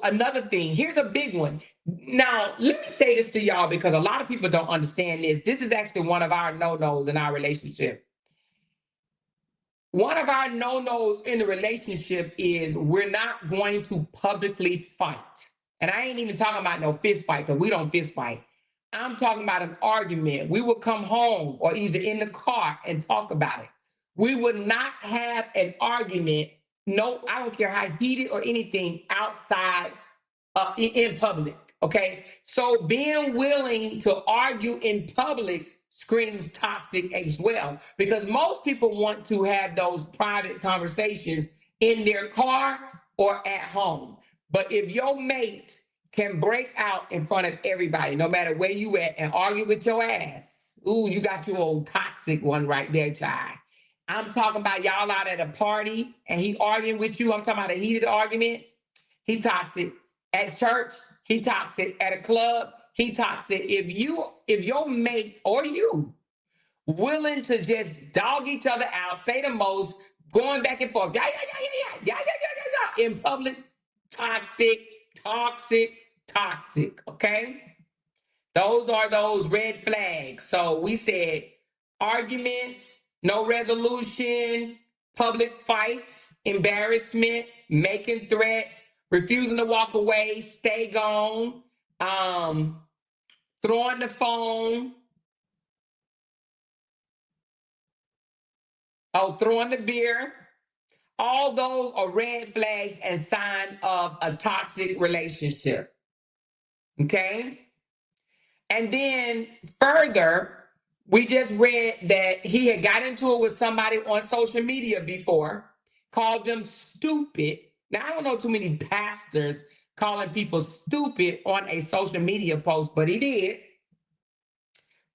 another thing. Here's a big one. Now, let me say this to y'all because a lot of people don't understand this. This is actually one of our no-nos in our relationship. One of our no-nos in the relationship is we're not going to publicly fight. And I ain't even talking about no fist fight, because we don't fist fight. I'm talking about an argument. We would come home or either in the car and talk about it. We would not have an argument. No, I don't care how heated or anything outside in public. Okay. So being willing to argue in public screams toxic as well, because most people want to have those private conversations in their car or at home. But if your mate can break out in front of everybody, no matter where you at, and argue with your ass, ooh, you got your old toxic one right there, child. I'm talking about y'all out at a party and he arguing with you. I'm talking about a heated argument. He toxic. At church, he toxic. At a club, he toxic. If your mate or you willing to just dog each other out, say the most, going back and forth, in public, toxic, toxic, toxic. Okay? Those are those red flags. So we said arguments, no resolution, public fights, embarrassment, making threats, refusing to walk away, stay gone, throwing the phone, throwing the beer. All those are red flags and sign of a toxic relationship. Okay? And then further, we just read that he had got into it with somebody on social media before, called them stupid. Now, I don't know too many pastors calling people stupid on a social media post, but he did.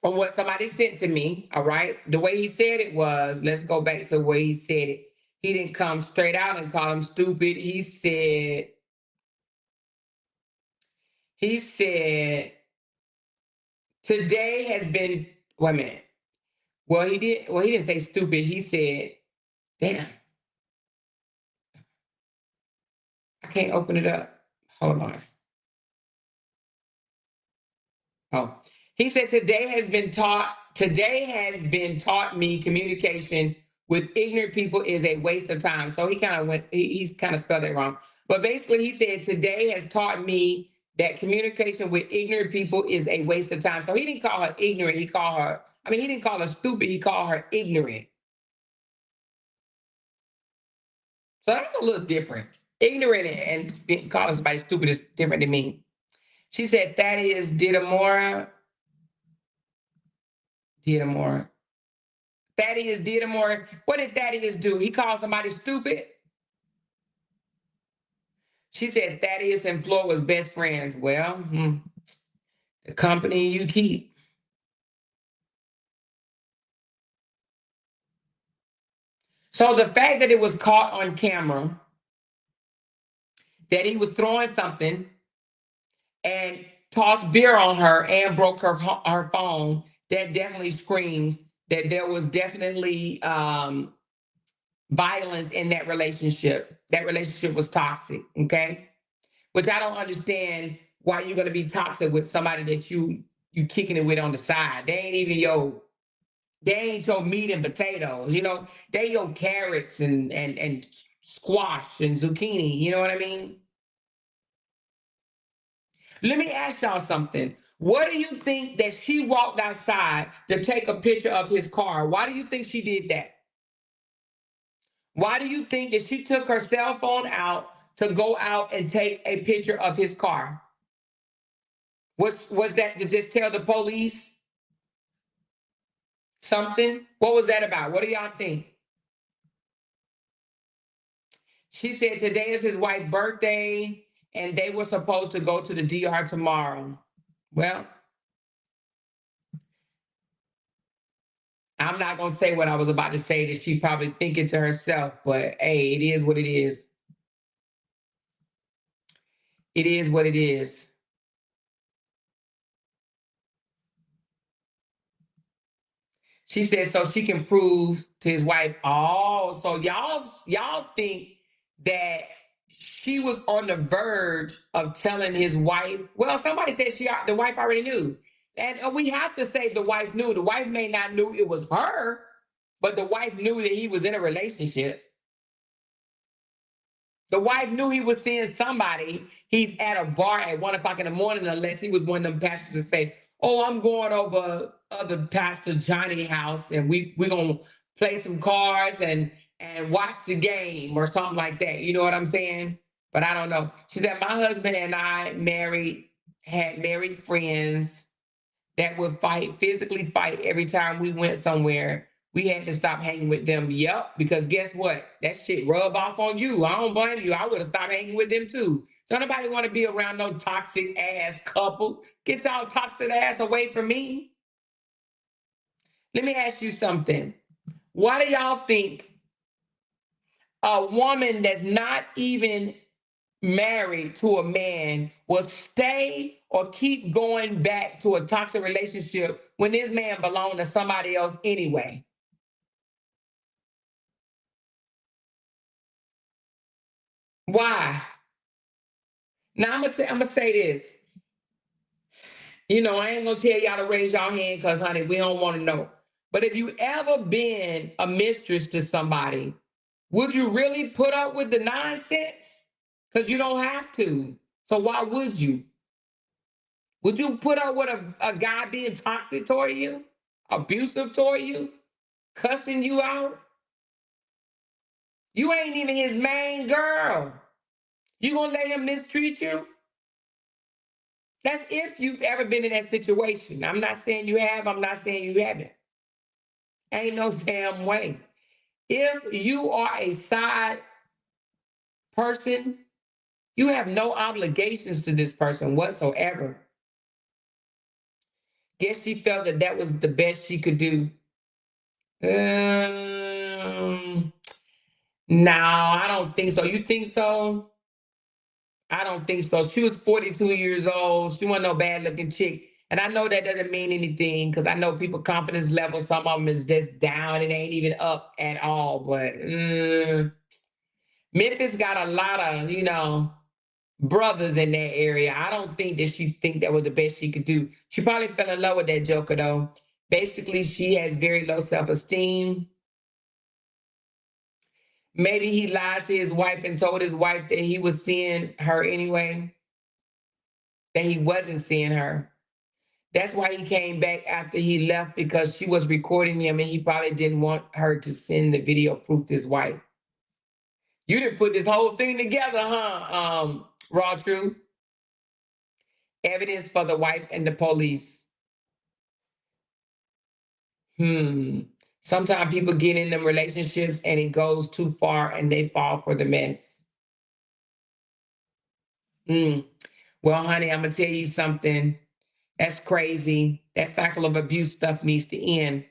From what somebody sent to me, all right? The way he said it was, let's go back to the way he said it. He didn't come straight out and call him stupid. He said, today has been, wait a minute. Well, he didn't say stupid. He said, damn, I can't open it up. Hold on. Oh, he said, today has been taught me communication with ignorant people is a waste of time. So he's kind of spelled it wrong. But basically he said, today has taught me that communication with ignorant people is a waste of time. So he didn't call her ignorant. He didn't call her stupid. He called her ignorant. So that's a little different. Ignorant and calling somebody stupid is different than me. She said, Thaddeus Didamore. Thaddeus Didamore. What did Thaddeus do? He called somebody stupid? She said, Thaddeus and Floyd was best friends. Well, the company you keep. So the fact that it was caught on camera, that he was throwing something and tossed beer on her and broke her phone, that definitely screams that there was definitely violence in that relationship. That relationship was toxic, okay? Which I don't understand why you're gonna be toxic with somebody that you kicking it with on the side. They ain't your meat and potatoes, they your carrots and squash and zucchini, you know what I mean? Let me ask y'all something. What do you think that she walked outside to take a picture of his car? Why do you think she did that? Why do you think that she took her cell phone out to go out and take a picture of his car? Was that to just tell the police something? What was that about? What do y'all think? She said today is his wife's birthday and they were supposed to go to the DR tomorrow. Well, I'm not going to say what I was about to say that she's probably thinking to herself, but hey, it is what it is. It is what it is. She said so she can prove to his wife. Oh, so y'all think that she was on the verge of telling his wife. Well, somebody said the wife already knew. And we have to say the wife knew. The wife may not knew it was her, but the wife knew that he was in a relationship. The wife knew he was seeing somebody. He's at a bar at 1 o'clock in the morning, unless he was one of them pastors that say, oh, I'm going over other Pastor Johnny's house and we're going to play some cards and watch the game or something like that. You know what I'm saying? But I don't know. She said, my husband and I had married friends that would physically fight every time we went somewhere. We had to stop hanging with them. Yep, because guess what? That shit rub off on you. I don't blame you. I would have stopped hanging with them too. Don't nobody want to be around no toxic ass couple. Get y'all toxic ass away from me. Let me ask you something. Why do y'all think a woman that's not even married to a man will stay or keep going back to a toxic relationship when this man belonged to somebody else anyway? Why? Now I'm gonna say this. You know, I ain't gonna tell y'all to raise y'all hand because, honey, we don't want to know. But if you ever been a mistress to somebody, would you really put up with the nonsense? Because you don't have to. So why would you? Would you put up with a guy being toxic toward you, abusive toward you, cussing you out? You ain't even his main girl. You gonna let him mistreat you? That's if you've ever been in that situation. I'm not saying you have. I'm not saying you haven't. Ain't no damn way. If you are a side person, you have no obligations to this person whatsoever. Guess she felt that that was the best she could do. No, I don't think so. You think so? I don't think so. She was 42 years old. She wasn't no bad looking chick. And I know that doesn't mean anything because I know people confidence level, some of them is just down. It ain't even up at all. But Memphis got a lot of, brothers in that area. I don't think that she think that was the best she could do. She probably fell in love with that joker though. Basically, she has very low self-esteem. Maybe he lied to his wife and told his wife that he was seeing her anyway, that he wasn't seeing her. That's why he came back after he left, because she was recording him and he probably didn't want her to send the video proof to his wife. You didn't put this whole thing together, huh, Raw Truth? Evidence for the wife and the police. Sometimes people get in them relationships and it goes too far and they fall for the mess. Well, honey, I'm going to tell you something. That's crazy. That cycle of abuse stuff needs to end.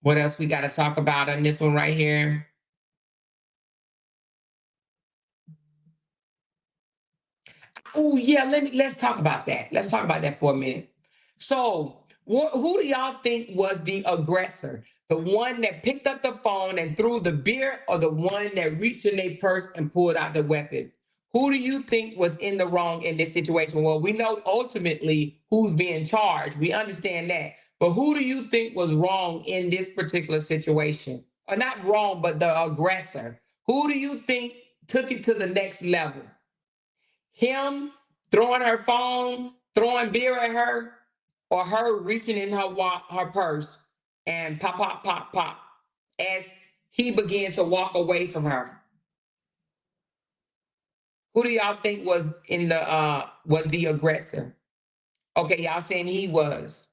What else we got to talk about on this one right here? Oh yeah, let's talk about that. Let's talk about that for a minute. So, who do y'all think was the aggressor? The one that picked up the phone and threw the beer, or the one that reached in their purse and pulled out the weapon? Who do you think was in the wrong in this situation? Well, we know ultimately who's being charged. We understand that. But who do you think was wrong in this particular situation? Or not wrong, but the aggressor. Who do you think took it to the next level? Him throwing her phone, throwing beer at her, or her reaching in her purse and pop, pop, pop, pop as he began to walk away from her? Who do y'all think was the aggressor? Okay, y'all saying he was.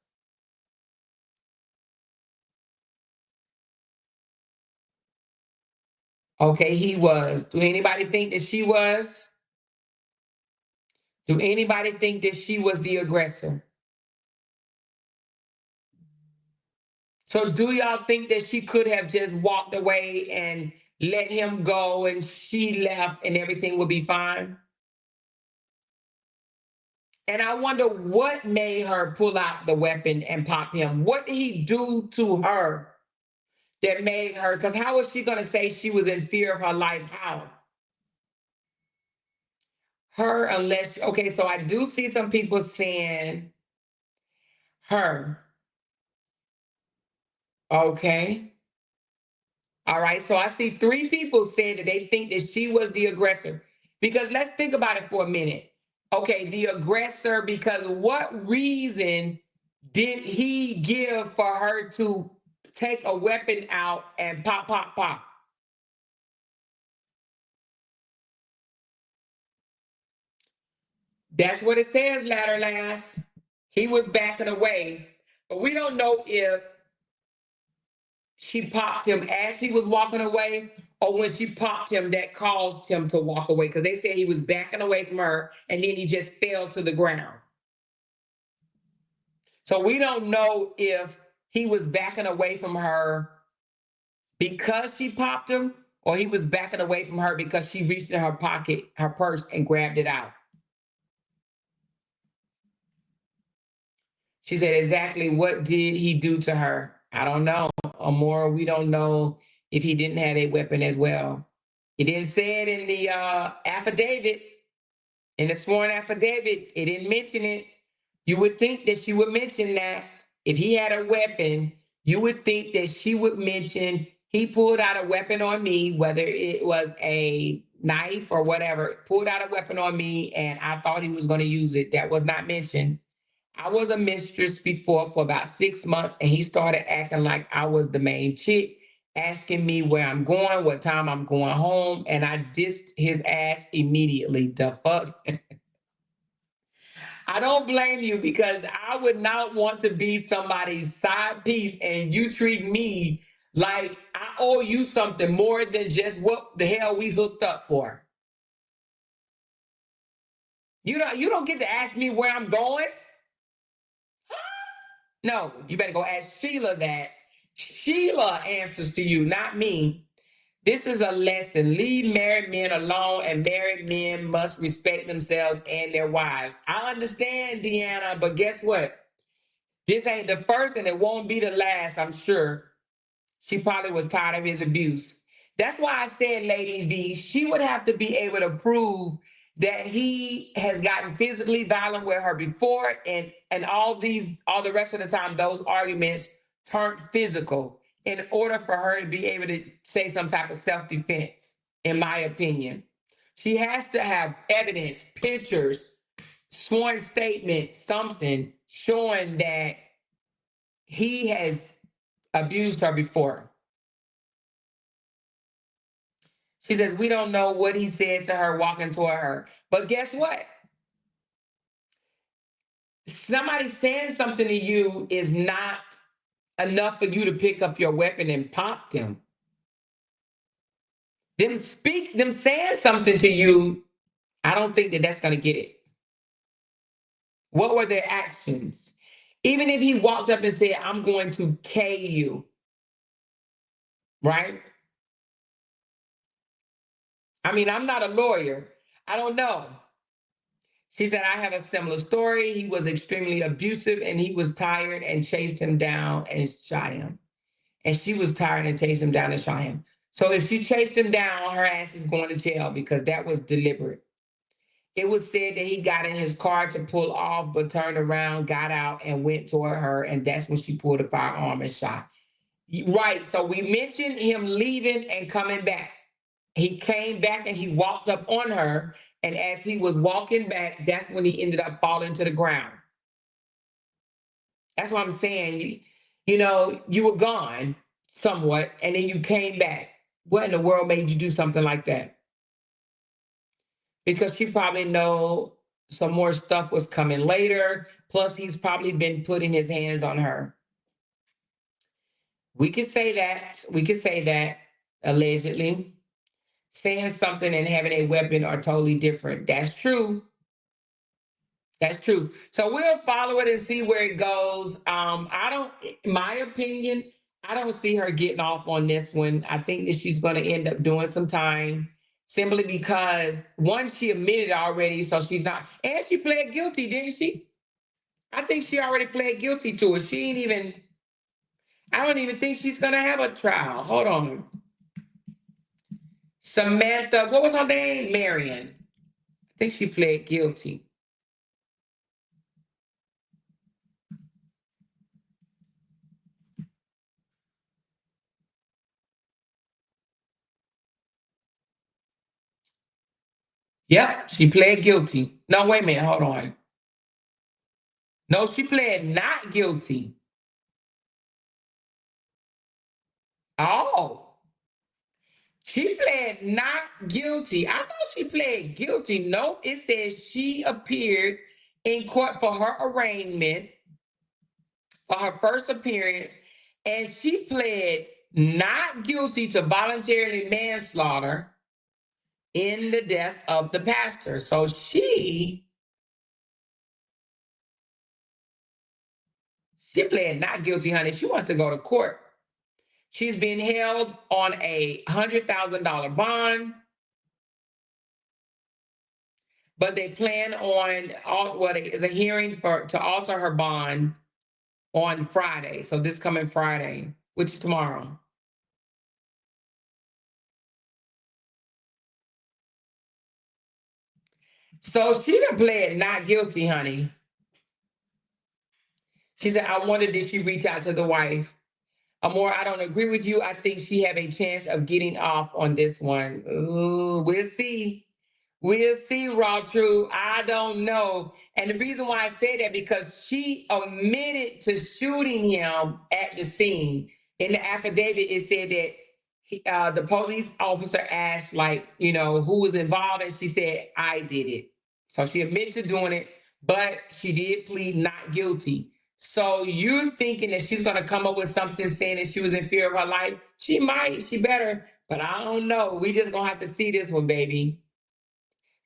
Okay, he was. Do anybody think that she was? Do anybody think that she was the aggressor? So do y'all think that she could have just walked away and let him go and she left and everything would be fine? And I wonder what made her pull out the weapon and pop him. What did he do to her that made her? Because how was she going to say she was in fear of her life? How? Her, unless, okay, so I do see some people saying her. Okay. All right, so I see 3 people saying that they think that she was the aggressor. Because let's think about it for a minute. Okay, the aggressor, because what reason did he give for her to take a weapon out and pop, pop, pop? That's what it says, latter last. He was backing away. But we don't know if she popped him as he was walking away or when she popped him that caused him to walk away. Because they said he was backing away from her and then he just fell to the ground. So we don't know if he was backing away from her because she popped him or he was backing away from her because she reached in her pocket, her purse, and grabbed it out. She said, exactly what did he do to her? I don't know. Or more, we don't know if he didn't have a weapon as well. It didn't say it in the affidavit, in the sworn affidavit. It didn't mention it. You would think that she would mention that. If he had a weapon, you would think that she would mention he pulled out a weapon on me, whether it was a knife or whatever, pulled out a weapon on me and I thought he was going to use it. That was not mentioned. I was a mistress before for about 6 months, and he started acting like I was the main chick, asking me where I'm going, what time I'm going home, and I dissed his ass immediately. The fuck? I don't blame you because I would not want to be somebody's side piece and you treat me like I owe you something more than just what the hell we hooked up for. You don't get to ask me where I'm going. No, you better go ask Sheila that. Sheila answers to you, not me. This is a lesson. Leave married men alone, and married men must respect themselves and their wives. I understand, Deanna, but guess what? This ain't the first, and it won't be the last, I'm sure. She probably was tired of his abuse. That's why I said, Lady V, she would have to be able to prove that he has gotten physically violent with her before, and all the rest of the time, those arguments turned physical in order for her to be able to say some type of self-defense, in my opinion. She has to have evidence, pictures, sworn statement, something showing that he has abused her before. She says, we don't know what he said to her walking toward her. But guess what? Somebody saying something to you is not enough for you to pick up your weapon and pop them. Them saying something to you, I don't think that that's going to get it. What were their actions? Even if he walked up and said, I'm going to K you, right? I mean, I'm not a lawyer. I don't know. She said, I have a similar story. He was extremely abusive and he was tired and chased him down and shot him. And she was tired and chased him down and shot him. So if she chased him down, her ass is going to jail because that was deliberate. It was said that he got in his car to pull off, but turned around, got out, and went toward her. And that's when she pulled a firearm and shot. Right. So we mentioned him leaving and coming back. He came back and he walked up on her. And as he was walking back, that's when he ended up falling to the ground. That's what I'm saying. You were gone somewhat, and then you came back. What in the world made you do something like that? Because she probably know some more stuff was coming later. Plus, he's probably been putting his hands on her. We could say that. We could say that, allegedly. Saying something and having a weapon are totally different. That's true. That's true. So we'll follow it and see where it goes. In my opinion, I don't see her getting off on this one. I think that she's going to end up doing some time simply because one, she admitted already, so she's not, and she pled guilty, didn't she? I think she already pled guilty to it. I don't even think she's going to have a trial. Hold on. Samantha, what was her name? Marion. I think she pled guilty. Yep, she pled guilty. No, wait a minute, hold on. No, she pled not guilty. Oh. She pled not guilty. I thought she pled guilty. Nope, it says she appeared in court for her arraignment, for her first appearance, and she pled not guilty to voluntarily manslaughter in the death of the pastor. So she pled not guilty, honey. She wants to go to court. She's being held on a $100,000 bond, but they plan on what is a hearing to alter her bond on Friday. So this coming Friday, which is tomorrow. So she done pled not guilty, honey. She said, I wonder, did she reach out to the wife? Amor, I don't agree with you. I think she have a chance of getting off on this one. Ooh, we'll see. We'll see, Raw True. I don't know. And the reason why I say that, because she admitted to shooting him at the scene. In the affidavit, it said that the police officer asked, like, who was involved, and she said, I did it. So she admitted to doing it, but she did plead not guilty. So you're thinking that she's going to come up with something saying that she was in fear of her life? She might, she better, but I don't know. We just going to have to see this one, baby.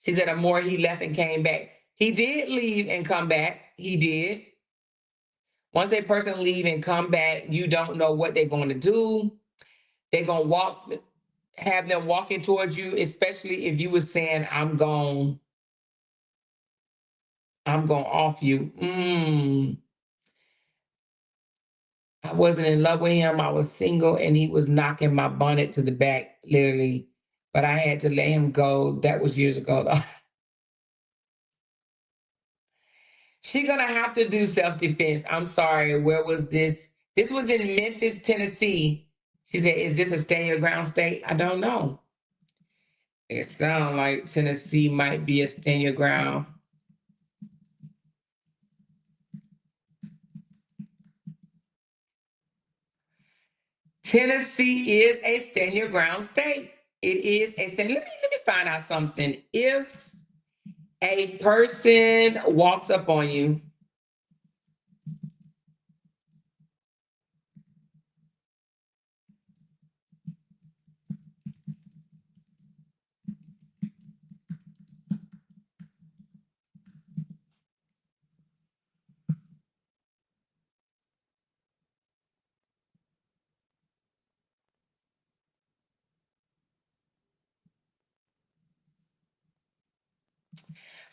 She said, the more he left and came back. He did leave and come back. He did. Once a person leave and come back, you don't know what they're going to do. They're going to have them walking towards you, especially if you were saying, I'm going off you. I wasn't in love with him. I was single, and he was knocking my bonnet to the back, literally. But I had to let him go. That was years ago, though. She's going to have to do self-defense. I'm sorry. Where was this? This was in Memphis, Tennessee. She said, is this a stand your ground state? I don't know. It sounds like Tennessee might be a stand your ground. Tennessee is a stand your ground state. It is a stand. Let me find out something. If a person walks up on you,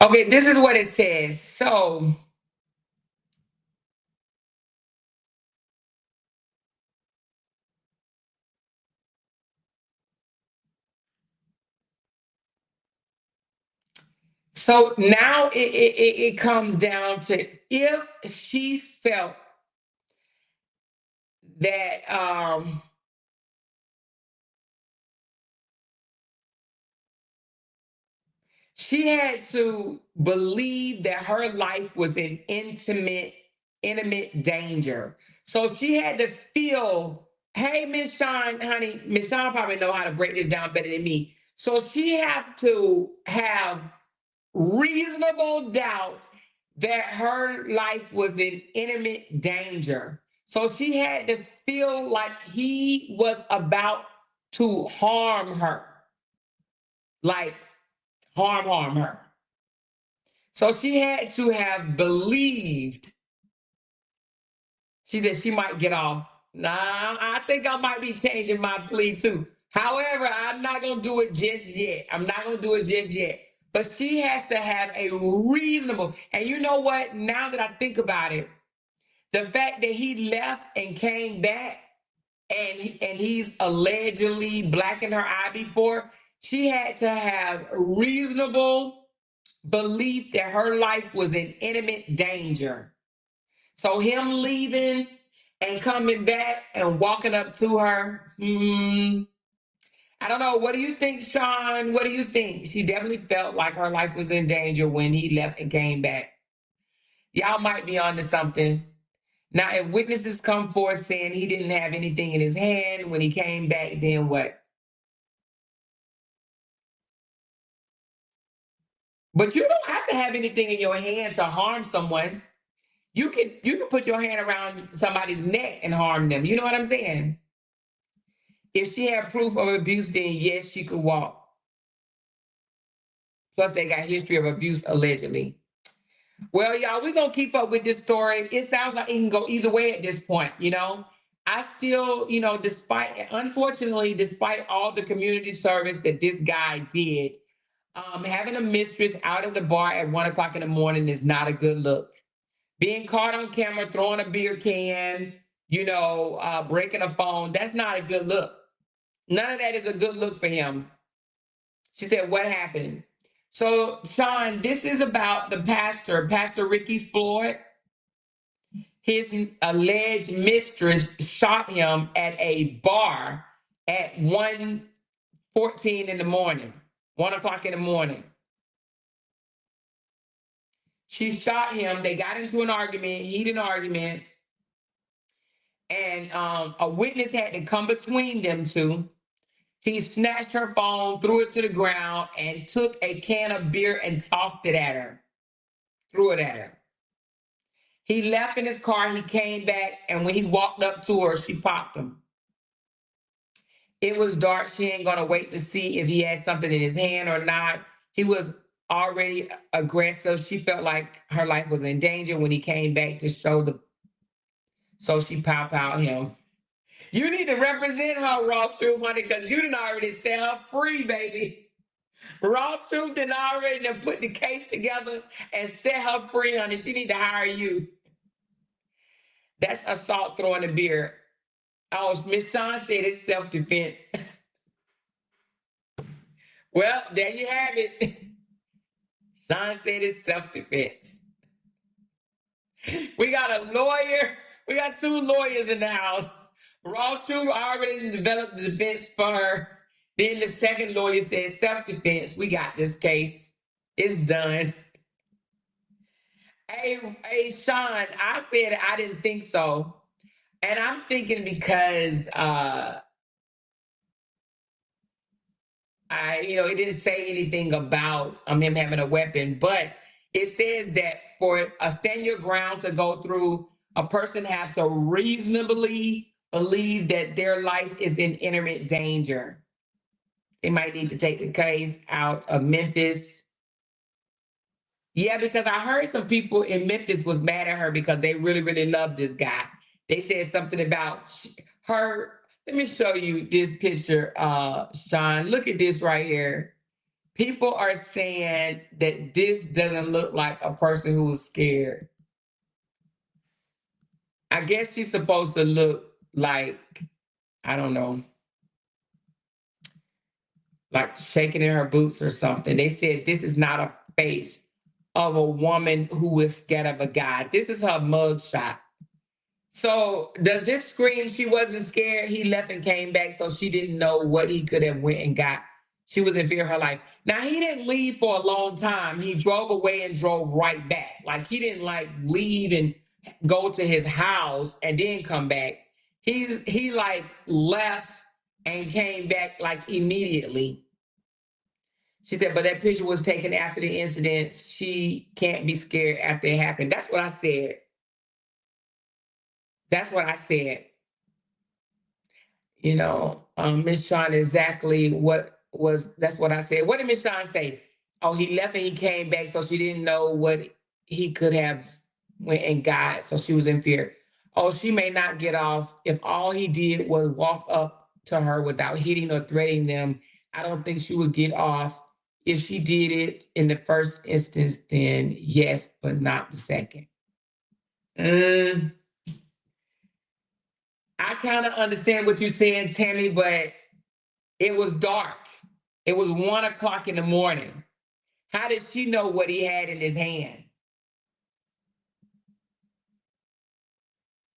okay, this is what it says. So now it comes down to, if she felt that she had to believe that her life was in intimate danger. So she had to feel, hey, Miss Sean, honey, Miss Sean probably know how to break this down better than me. So she have to have reasonable doubt that her life was in intimate danger. So she had to feel like he was about to harm her, like harm her. So she had to have believed. She said she might get off. Nah, I think I might be changing my plea too. However, I'm not going to do it just yet. But she has to have a reasonable, and you know what? Now that I think about it, the fact that he left and came back, and he's allegedly blacking her eye before, she had to have reasonable belief that her life was in imminent danger. So him leaving and coming back and walking up to her, I don't know. What do you think, Sean? What do you think? She definitely felt like her life was in danger when he left and came back. Y'all might be onto something. Now, if witnesses come forth saying he didn't have anything in his hand when he came back, then what? But you don't have to have anything in your hand to harm someone. You can put your hand around somebody's neck and harm them. You know what I'm saying? If she had proof of abuse, then yes, she could walk. Plus, they got history of abuse allegedly. Well, y'all, we're gonna keep up with this story. It sounds like it can go either way at this point, you know. I still, you know, unfortunately, despite all the community service that this guy did, having a mistress out at the bar at 1 o'clock in the morning is not a good look. Being caught on camera throwing a beer can, you know, breaking a phone, that's not a good look. None of that is a good look for him. She said, what happened? So, Sean, this is about the pastor, Pastor Ricky Floyd. His alleged mistress shot him at a bar at 1:14 in the morning, 1 o'clock in the morning. She shot him. They got into an argument, heated argument, and a witness had to come between them two. He snatched her phone, threw it to the ground, and took a can of beer and tossed it at her, threw it at her. He left in his car, he came back, and when he walked up to her, she popped him. It was dark. She ain't gonna wait to see if he had something in his hand or not. He was already aggressive. She felt like her life was in danger when he came back to show so she popped out him. You need to represent her, Raw Truth, honey, because you done already set her free, baby. Raw Truth done already done put the case together and set her free, honey. She need to hire you. That's assault throwing a beer. Oh, Miss Sean said it's self-defense. Well, there you have it. Sean said it's self-defense. We got a lawyer. We got 2 lawyers in the house. Raw Truth already developed the defense for her. Then the second lawyer said self-defense. We got this case. It's done. Hey, Sean, I said I didn't think so. And I'm thinking because it didn't say anything about him having a weapon, but it says that for a stand your ground to go through, a person has to reasonably believe that their life is in imminent danger. They might need to take the case out of Memphis. Yeah, because I heard some people in Memphis was mad at her because they really, really loved this guy. They said something about her. Let me show you this picture, Sean. Look at this right here. People are saying that this doesn't look like a person who was scared. I guess she's supposed to look like, I don't know, like shaking in her boots or something. They said this is not a face of a woman who was scared of a guy. This is her mugshot. So does this scream she wasn't scared? He left and came back, so she didn't know what he could have went and got. She was in fear of her life. Now, he didn't leave for a long time. He drove away and drove right back. Like, he didn't like leave and go to his house and then come back. He like left and came back like immediately. She said, but that picture was taken after the incident. She can't be scared after it happened. That's what I said. That's what I said. You know, Miss Sean, exactly that's what I said. What did Miss Sean say? Oh, he left and he came back, so she didn't know what he could have went and got, so she was in fear. Oh, she may not get off. If all he did was walk up to her without hitting or threatening them, I don't think she would get off. If she did it in the first instance, then yes, but not the second. I kind of understand what you're saying, Tammy, but it was dark. It was 1 o'clock in the morning. How did she know what he had in his hand?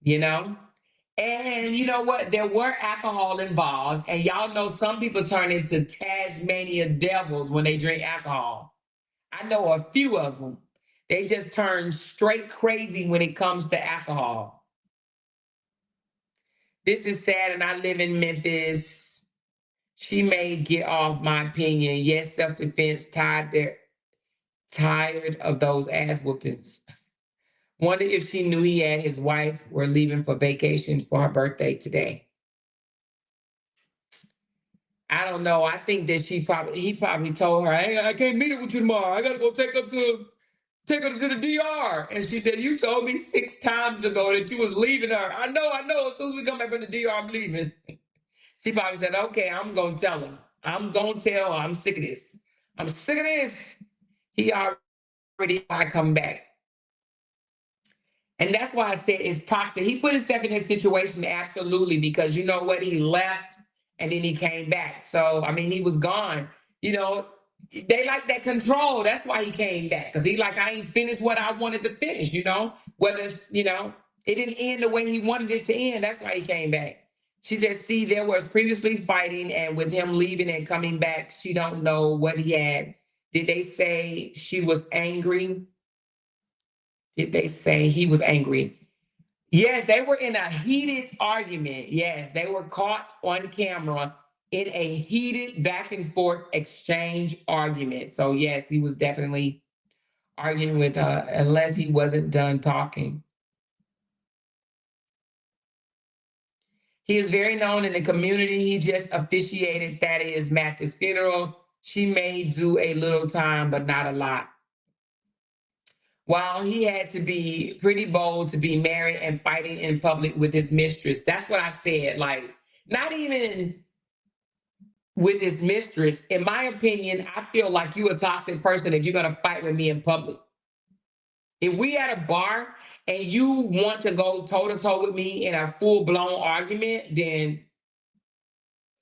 You know? And you know what? There were alcohol involved. And y'all know some people turn into Tasmania devils when they drink alcohol. I know a few of them. They just turn straight crazy when it comes to alcohol. This is sad, and I live in Memphis. She may get off, my opinion. Yes, self-defense tied Tired of those ass whoopings. Wonder if she knew he and his wife were leaving for vacation for her birthday today. I don't know. I think that he probably told her, "Hey, I can't meet up with you tomorrow. I gotta go take her to the DR." And she said, "You told me 6 times ago that you was leaving her." I know. As soon as we come back from the DR, I'm leaving. She probably said, "Okay, I'm gonna tell him. I'm gonna tell her I'm sick of this. I'm sick of this. He already I come back." And that's why I said it's toxic. He put himself in this situation, absolutely, because you know what? He left and then he came back. So, I mean, he was gone. You know, they like that control. That's why he came back. Because he like, I ain't finished what I wanted to finish, you know? Whether it's, you know, it didn't end the way he wanted it to end. That's why he came back. She said, see, there was previously fighting, and with him leaving and coming back, she don't know what he had. Did they say she was angry? Did they say he was angry? Yes, they were in a heated argument. Yes, they were caught on camera in a heated back and forth exchange argument. So yes, he was definitely arguing with her unless he wasn't done talking. He is very known in the community. He just officiated, that is, Mathis' funeral. She may do a little time, but not a lot. While he had to be pretty bold to be married and fighting in public with his mistress. That's what I said. Like, not even with his mistress. In my opinion, I feel like you a toxic person if you're going to fight with me in public. If we at a bar and you want to go toe-to-toe with me in a full-blown argument, then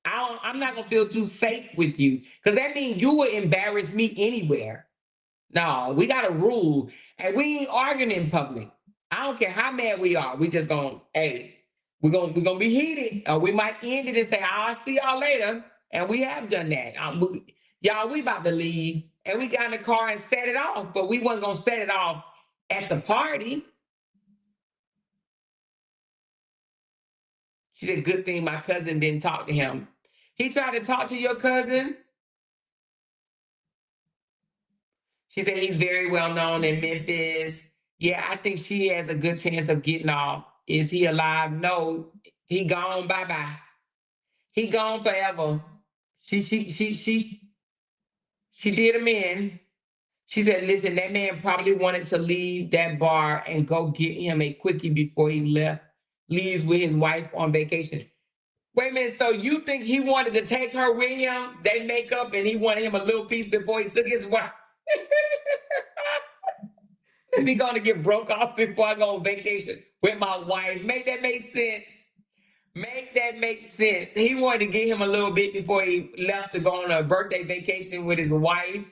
I'm not going to feel too safe with you, because that means you would embarrass me anywhere. No, we got a rule, and we ain't arguing in public. I don't care how mad we are. We just gonna, hey, we're gonna be heated, or we might end it and say, "I'll see y'all later," and we have done that. Y'all, we about to leave, and we got in the car and set it off, but we wasn't gonna set it off at the party. She said, "Good thing my cousin didn't talk to him." He tried to talk to your cousin. She said he's very well known in Memphis. Yeah, I think she has a good chance of getting off. Is he alive? No, he gone. Bye-bye. He gone forever. She did him in. She said, listen, that man probably wanted to leave that bar and go get him a quickie before he leaves with his wife on vacation. Wait a minute, so you think he wanted to take her with him? They make up and he wanted him a little piece before he took his wife. Let me go to get broke off before I go on vacation with my wife. Make that make sense. Make that make sense. He wanted to get him a little bit before he left to go on a birthday vacation with his wife.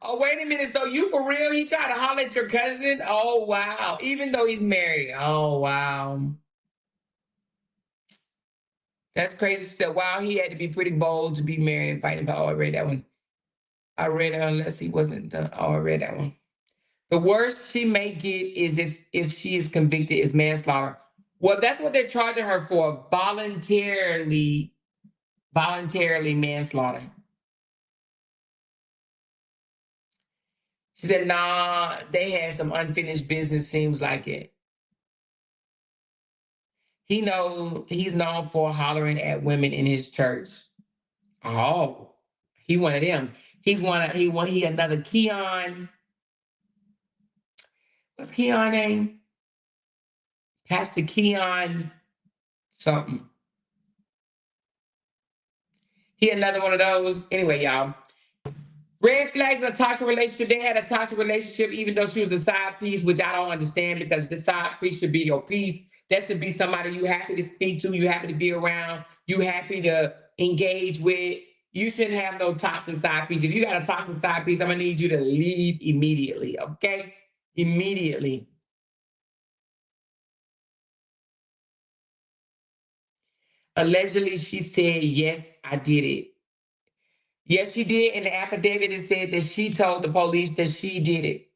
Oh, wait a minute. So you for real? He tried to holler at your cousin? Oh, wow. Even though he's married. Oh, wow. That's crazy. So, wow, he had to be pretty bold to be married and fighting. Oh, I read that one. I read it unless he wasn't done. Oh, I read that one. The worst she may get is if she is convicted is manslaughter. Well, that's what they're charging her for, voluntarily manslaughter. She said, nah, they had some unfinished business, seems like it. He's known for hollering at women in his church. Oh, he one of them. He another Keon. What's Keon name? Pastor Keon something. He another one of those. Anyway, y'all. Red flags in a toxic relationship. They had a toxic relationship, even though she was a side piece, which I don't understand, because the side piece should be your piece. That should be somebody you happy to speak to, you happy to be around, you happy to engage with. You shouldn't have no toxic side piece. If you got a toxic side piece, I'm gonna need you to leave immediately, okay? Immediately. Allegedly, she said, yes, I did it. Yes, she did. In the affidavit, it said that she told the police that she did it.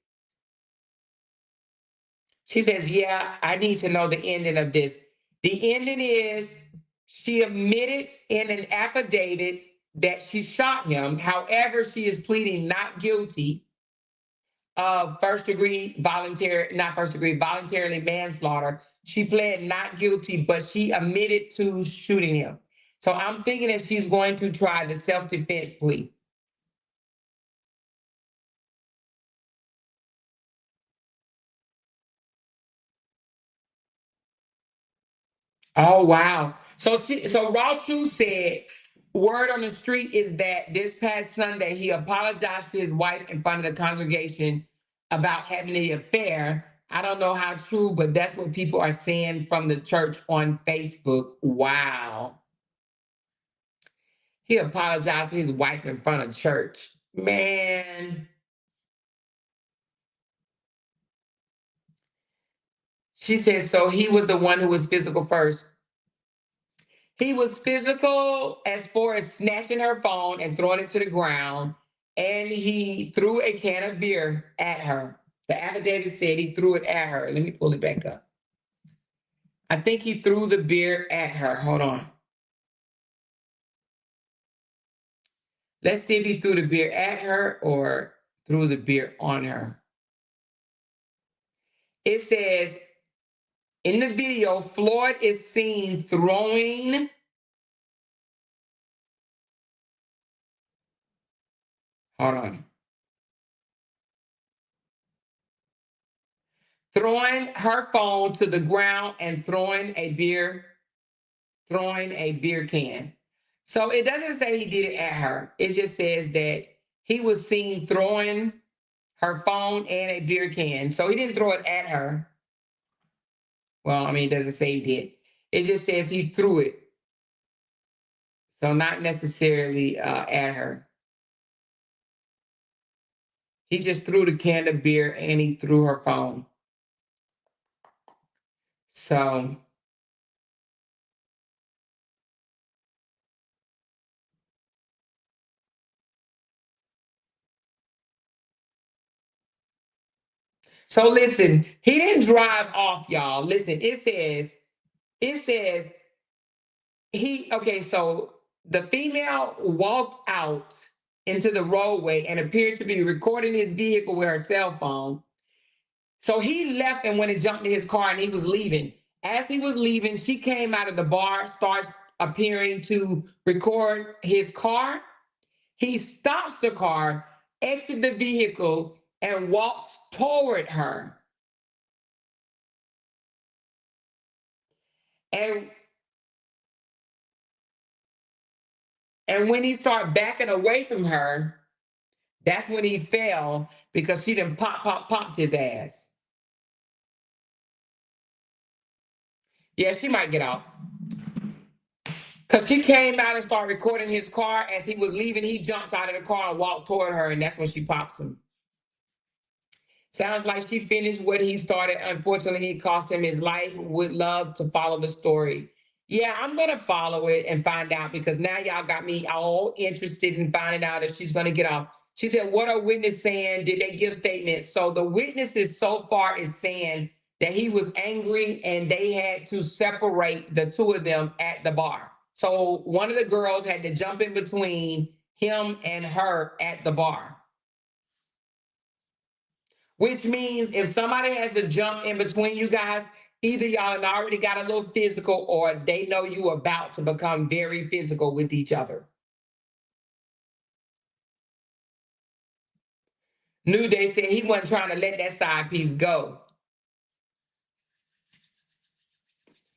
She says, yeah, I need to know the ending of this. The ending is she admitted in an affidavit that she shot him. However, she is pleading not guilty of voluntarily manslaughter. She pled not guilty, but she admitted to shooting him. So I'm thinking that she's going to try the self-defense plea. Oh, wow. So Raw Truth said, word on the street is that this past Sunday, he apologized to his wife in front of the congregation about having the affair. I don't know how true, but that's what people are saying from the church on Facebook. Wow. He apologized to his wife in front of church. Man. She said, so he was the one who was physical first. He was physical as far as snatching her phone and throwing it to the ground. And he threw a can of beer at her. The affidavit said he threw it at her. Let me pull it back up. I think he threw the beer at her. Hold on. Let's see if he threw the beer at her or threw the beer on her. It says, in the video, Floyd is seen throwing her phone to the ground and throwing a beer can. So it doesn't say he did it at her. It just says that he was seen throwing her phone and a beer can. So he didn't throw it at her. Well, I mean, it doesn't say he did. It just says he threw it. So not necessarily at her. He just threw the can of beer and he threw her phone. So listen, he didn't drive off, y'all. Listen, it says so the female walked out into the roadway and appeared to be recording his vehicle with her cell phone. So he left and went and jumped in his car and he was leaving. As he was leaving, she came out of the bar, starts appearing to record his car. He stops the car, exits the vehicle, and walks toward her. And when he started backing away from her, that's when he fell because she done popped his ass. Yeah, she might get off. Because she came out and started recording his car. As he was leaving, he jumps out of the car and walked toward her, and that's when she pops him. Sounds like she finished what he started. Unfortunately, it cost him his life. Would love to follow the story. Yeah, I'm going to follow it and find out because now y'all got me all interested in finding out if she's going to get off. She said, what are witnesses saying? Did they give statements? So the witnesses so far is saying that he was angry and they had to separate the two of them at the bar. So one of the girls had to jump in between him and her at the bar. Which means if somebody has to jump in between you guys, either y'all already got a little physical or they know you about to become very physical with each other. New Day said he wasn't trying to let that side piece go.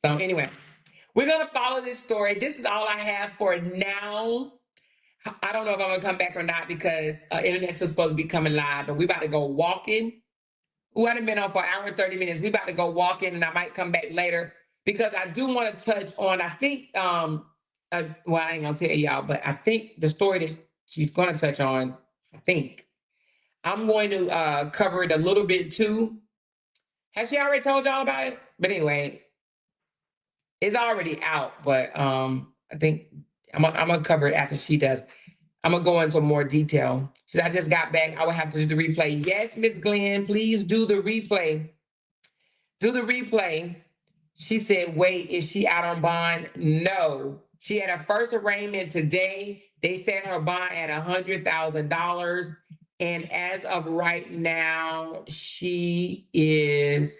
So anyway, we're going to follow this story. This is all I have for now. I don't know if I'm going to come back or not because internet is supposed to be coming live, but we're about to go walking. We hadn't been on for an hour and 30 minutes. We're about to go walk in and I might come back later because I do want to touch on, I think, well, I ain't going to tell y'all, but I think the story that she's going to touch on, I think, I'm going to cover it a little bit too. Have she already told y'all about it? But anyway, it's already out, but I think I'm going to cover it after she does. I'm going to go into more detail. She said, I just got back. I will have to do the replay. Yes, Miss Glenn, please do the replay. Do the replay. She said, wait, is she out on bond? No. She had her first arraignment today. They set her bond at $100,000. And as of right now, she is,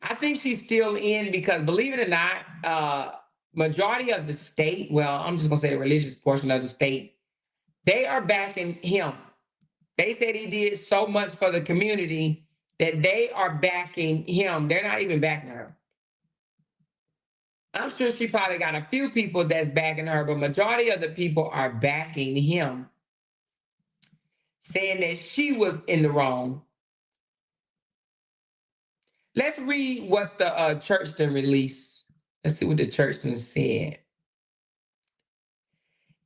I think she's still in because, believe it or not, majority of the state, well, I'm just gonna say the religious portion of the state, they are backing him. They said he did so much for the community that they are backing him. They're not even backing her. I'm sure she probably got a few people that's backing her, but majority of the people are backing him, saying that she was in the wrong. Let's read what the church then released. Let's see what the church then said.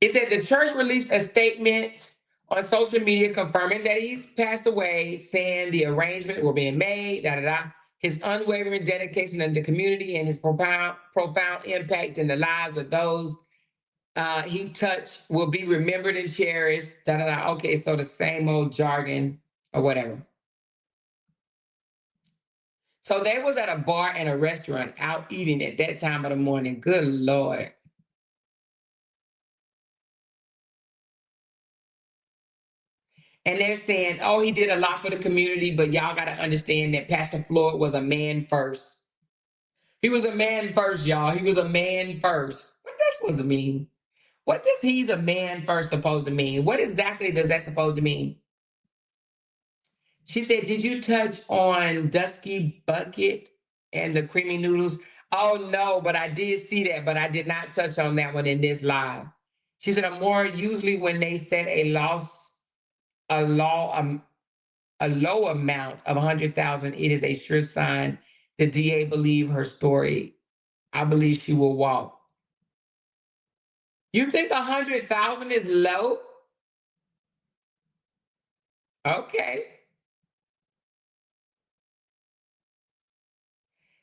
It said the church released a statement on social media confirming that he's passed away, saying the arrangements were being made, his unwavering dedication to the community and his profound impact in the lives of those he touched will be remembered and cherished. Okay, so the same old jargon or whatever. So they was at a bar and a restaurant out eating at that time of the morning. Good Lord. And they're saying, oh, he did a lot for the community, but y'all got to understand that Pastor Floyd was a man first. He was a man first, y'all. He was a man first. What that's supposed to mean? What does he's a man first supposed to mean? What exactly does that supposed to mean? She said, did you touch on Dusky Bucket and the creamy noodles? Oh, no, but I did see that, but I did not touch on that one in this live. She said, usually when they set a low amount of 100,000, it is a sure sign the DA believe her story. I believe she will walk. You think 100,000 is low? Okay.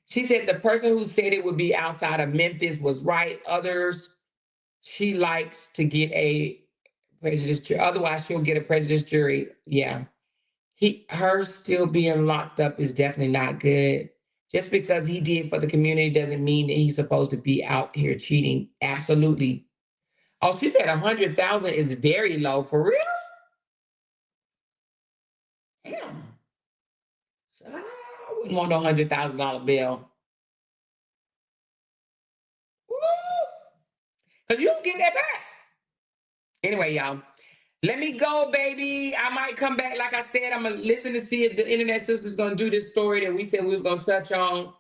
She said the person who said it would be outside of Memphis was right. Others, she likes to get a prejudice jury. Otherwise, she'll get a prejudice jury. Yeah. Her still being locked up is definitely not good. Just because he did for the community doesn't mean that he's supposed to be out here cheating. Absolutely. Oh, she said 100,000 is very low. For real? Damn. I wouldn't want no $100,000 bill. Because you don't get that back. Anyway, y'all, let me go, baby. I might come back. Like I said, I'm going to listen to see if the internet sister's going to do this story that we said we was going to touch on.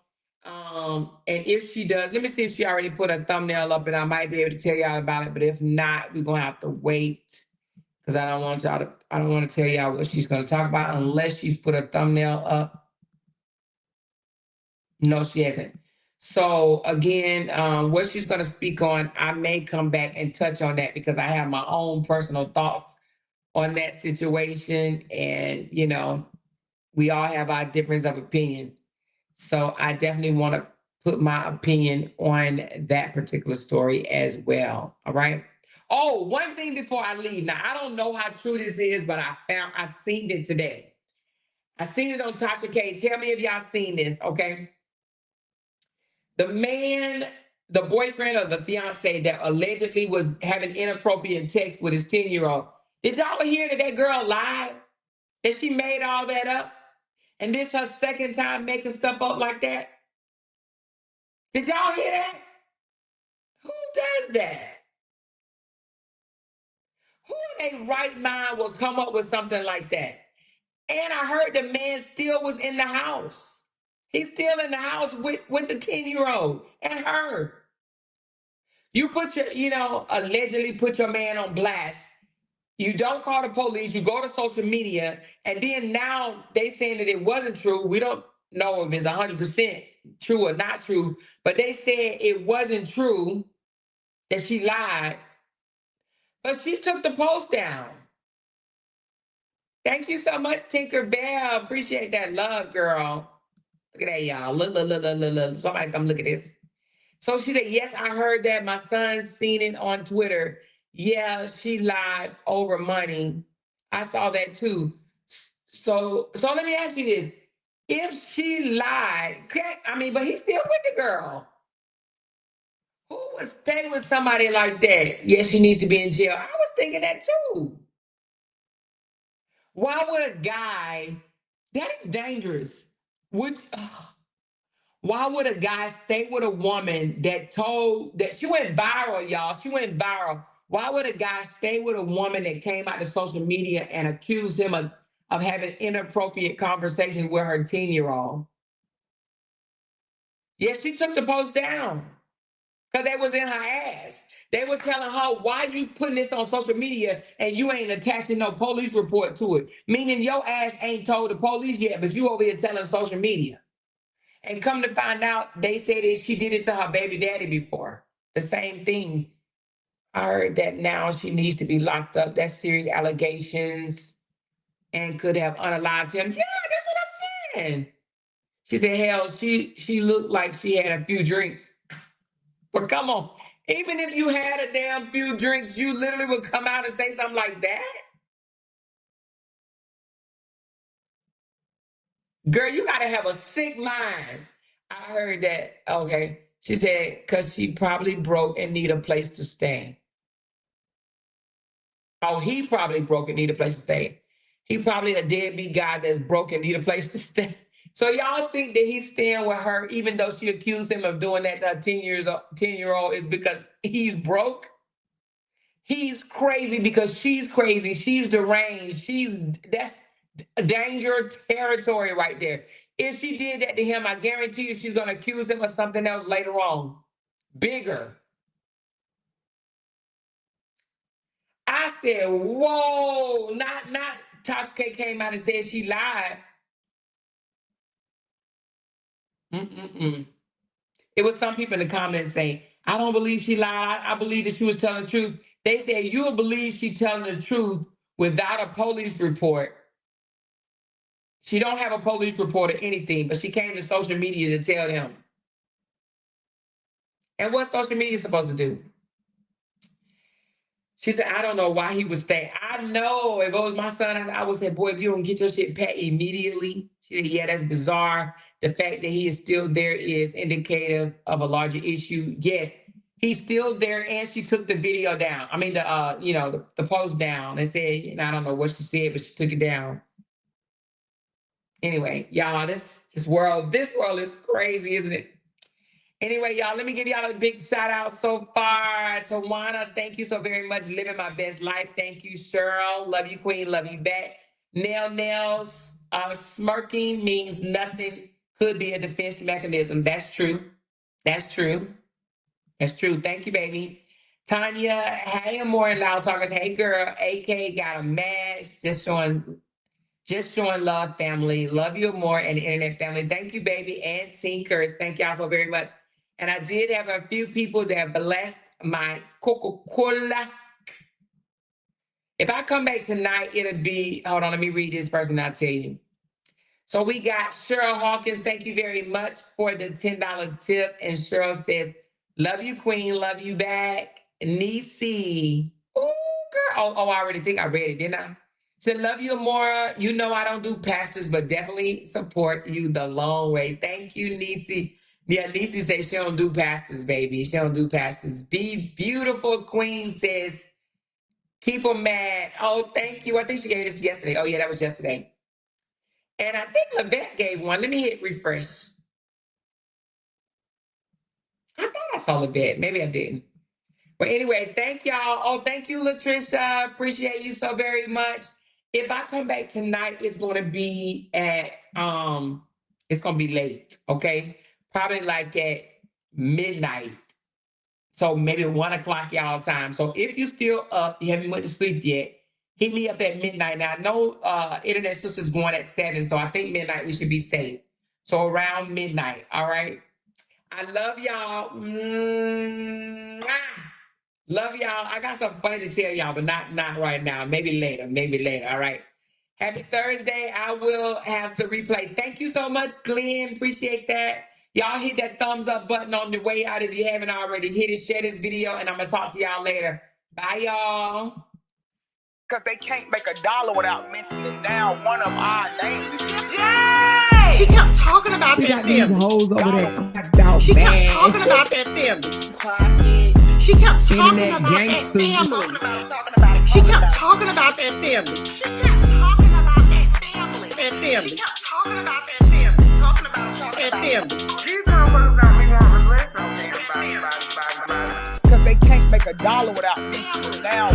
And if she does, let me see if she already put a thumbnail up and I might be able to tell y'all about it. But if not, we're going to have to wait because I don't want to tell y'all what she's going to talk about unless she's put a thumbnail up. No, she hasn't. So again, what she's going to speak on, I may come back and touch on that because I have my own personal thoughts on that situation. And, you know, we all have our difference of opinion. So I definitely want to put my opinion on that particular story as well. All right. Oh, one thing before I leave. Now, I don't know how true this is, but I seen it today. I seen it on Tasha K. Tell me if y'all seen this, okay? The man, the boyfriend or the fiance that allegedly was having inappropriate sex with his 10-year-old. Did y'all hear that girl lied? That she made all that up? And this her second time making stuff up like that? Did y'all hear that? Who does that? Who in their right mind will come up with something like that? And I heard the man still was in the house. He's still in the house with the 10-year-old and her. You allegedly put your man on blast. You don't call the police. You go to social media. And then now they saying that it wasn't true. We don't know if it's 100% true or not true. But they said it wasn't true that she lied. But she took the post down. Thank you so much, Tinker Bell. Appreciate that love, girl. Look at that, y'all. Look. Somebody come look at this. So she said, yes, I heard that. My son seen it on Twitter. Yeah, she lied over money. I saw that too. So let me ask you this. If she lied, but he's still with the girl. Who would stay with somebody like that? Yes, she needs to be in jail. I was thinking that too. Why would a guy, that is dangerous. Why would a guy stay with a woman that she went viral, y'all? She went viral. Why would a guy stay with a woman that came out to social media and accused him of having inappropriate conversations with her 10-year-old? Yes, she took the post down because they was in her ass. They was telling her, why you putting this on social media and you ain't attaching no police report to it? Meaning your ass ain't told the police yet, but you over here telling social media. And come to find out, they said that she did it to her baby daddy before. The same thing. I heard that now she needs to be locked up. That's serious allegations and could have unalived him. Yeah, that's what I'm saying. She said, hell, she looked like she had a few drinks. But come on, even if you had a damn few drinks, you literally would come out and say something like that? Girl, you gotta have a sick mind. I heard that, okay. She said, because she probably broke and need a place to stay. Oh, he probably broke and need a place to stay. He probably a deadbeat guy that's broke and need a place to stay. So y'all think that he's staying with her even though she accused him of doing that to her 10-year-old is because he's broke? He's crazy because she's crazy. She's deranged. That's danger territory right there. If she did that to him, I guarantee you she's going to accuse him of something else later on. Bigger. I said, whoa, not Tosh-K came out and said she lied. It was some people in the comments saying, I don't believe she lied. I believe that she was telling the truth. They said, you'll believe she telling the truth without a police report. She don't have a police report or anything, but she came to social media to tell them. And what social media is supposed to do? She said, I don't know why he was staying. I know if it was my son, I would say, boy, if you don't get your shit packed immediately. She said, yeah, that's bizarre. The fact that he is still there is indicative of a larger issue. Yes, he's still there, and she took the video down. I mean, the post down and said, I don't know what she said, but she took it down. Anyway, y'all, this world is crazy, isn't it? Anyway, y'all, let me give y'all a big shout out so far. Tawana, thank you so very much. Living my best life. Thank you, Cheryl. Love you, Queen. Love you back. Nails, smirking means nothing. Could be a defense mechanism. That's true. That's true. That's true. Thank you, baby. Tanya, hey, more LOUDTalkerz. Hey, girl. AK got a match. Just showing love, family. Love you more, and the internet family. Thank you, baby. And Tinkers. Thank y'all so very much. And I did have a few people that blessed my Coca-Cola. If I come back tonight, it'll be, hold on, let me read this first and I'll tell you. So we got Cheryl Hawkins. Thank you very much for the $10 tip. And Cheryl says, love you, Queen. Love you back. Niecy. Oh, girl. Oh, I already think I read it, didn't I? Said, love you, Amora. You know I don't do pastors, but definitely support you the long way. Thank you, Niecy. Yeah, Niecy says she don't do pastors, baby. She don't do pastors. Be beautiful, Queen says, keep them mad. Oh, thank you. I think she gave this yesterday. Oh, yeah, that was yesterday. And I think Levette gave one. Let me hit refresh. I thought I saw Levette. Maybe I didn't. But anyway, thank y'all. Oh, thank you, Latricia. Appreciate you so very much. If I come back tonight, it's going to be at, it's going to be late, okay? Probably like at midnight. So maybe 1 o'clock y'all time. So if you're still up, you haven't went to sleep yet, hit me up at midnight. Now, I know Internet Sister's going at 7, so I think midnight we should be safe. So around midnight, all right? I love y'all. Love y'all. I got something funny to tell y'all, but not right now. Maybe later, all right? Happy Thursday. I will have to replay. Thank you so much, Glenn. Appreciate that. Y'all hit that thumbs up button on the way out if you haven't already. Hit it, share this video, and I'm going to talk to y'all later. Bye, y'all. Because they can't make $1 without mentioning down one of our names. Yay! She kept talking about We that got these family. hoes over there clocked out She kept bad. talking about that family. She kept talking Internet about that gangsters. family. She kept talking about that family. She kept talking about that family. That family. She kept talking about that family. Talking about that family. These motherfuckers don't be wanting to listen on damn body. Because they can't make a dollar without me now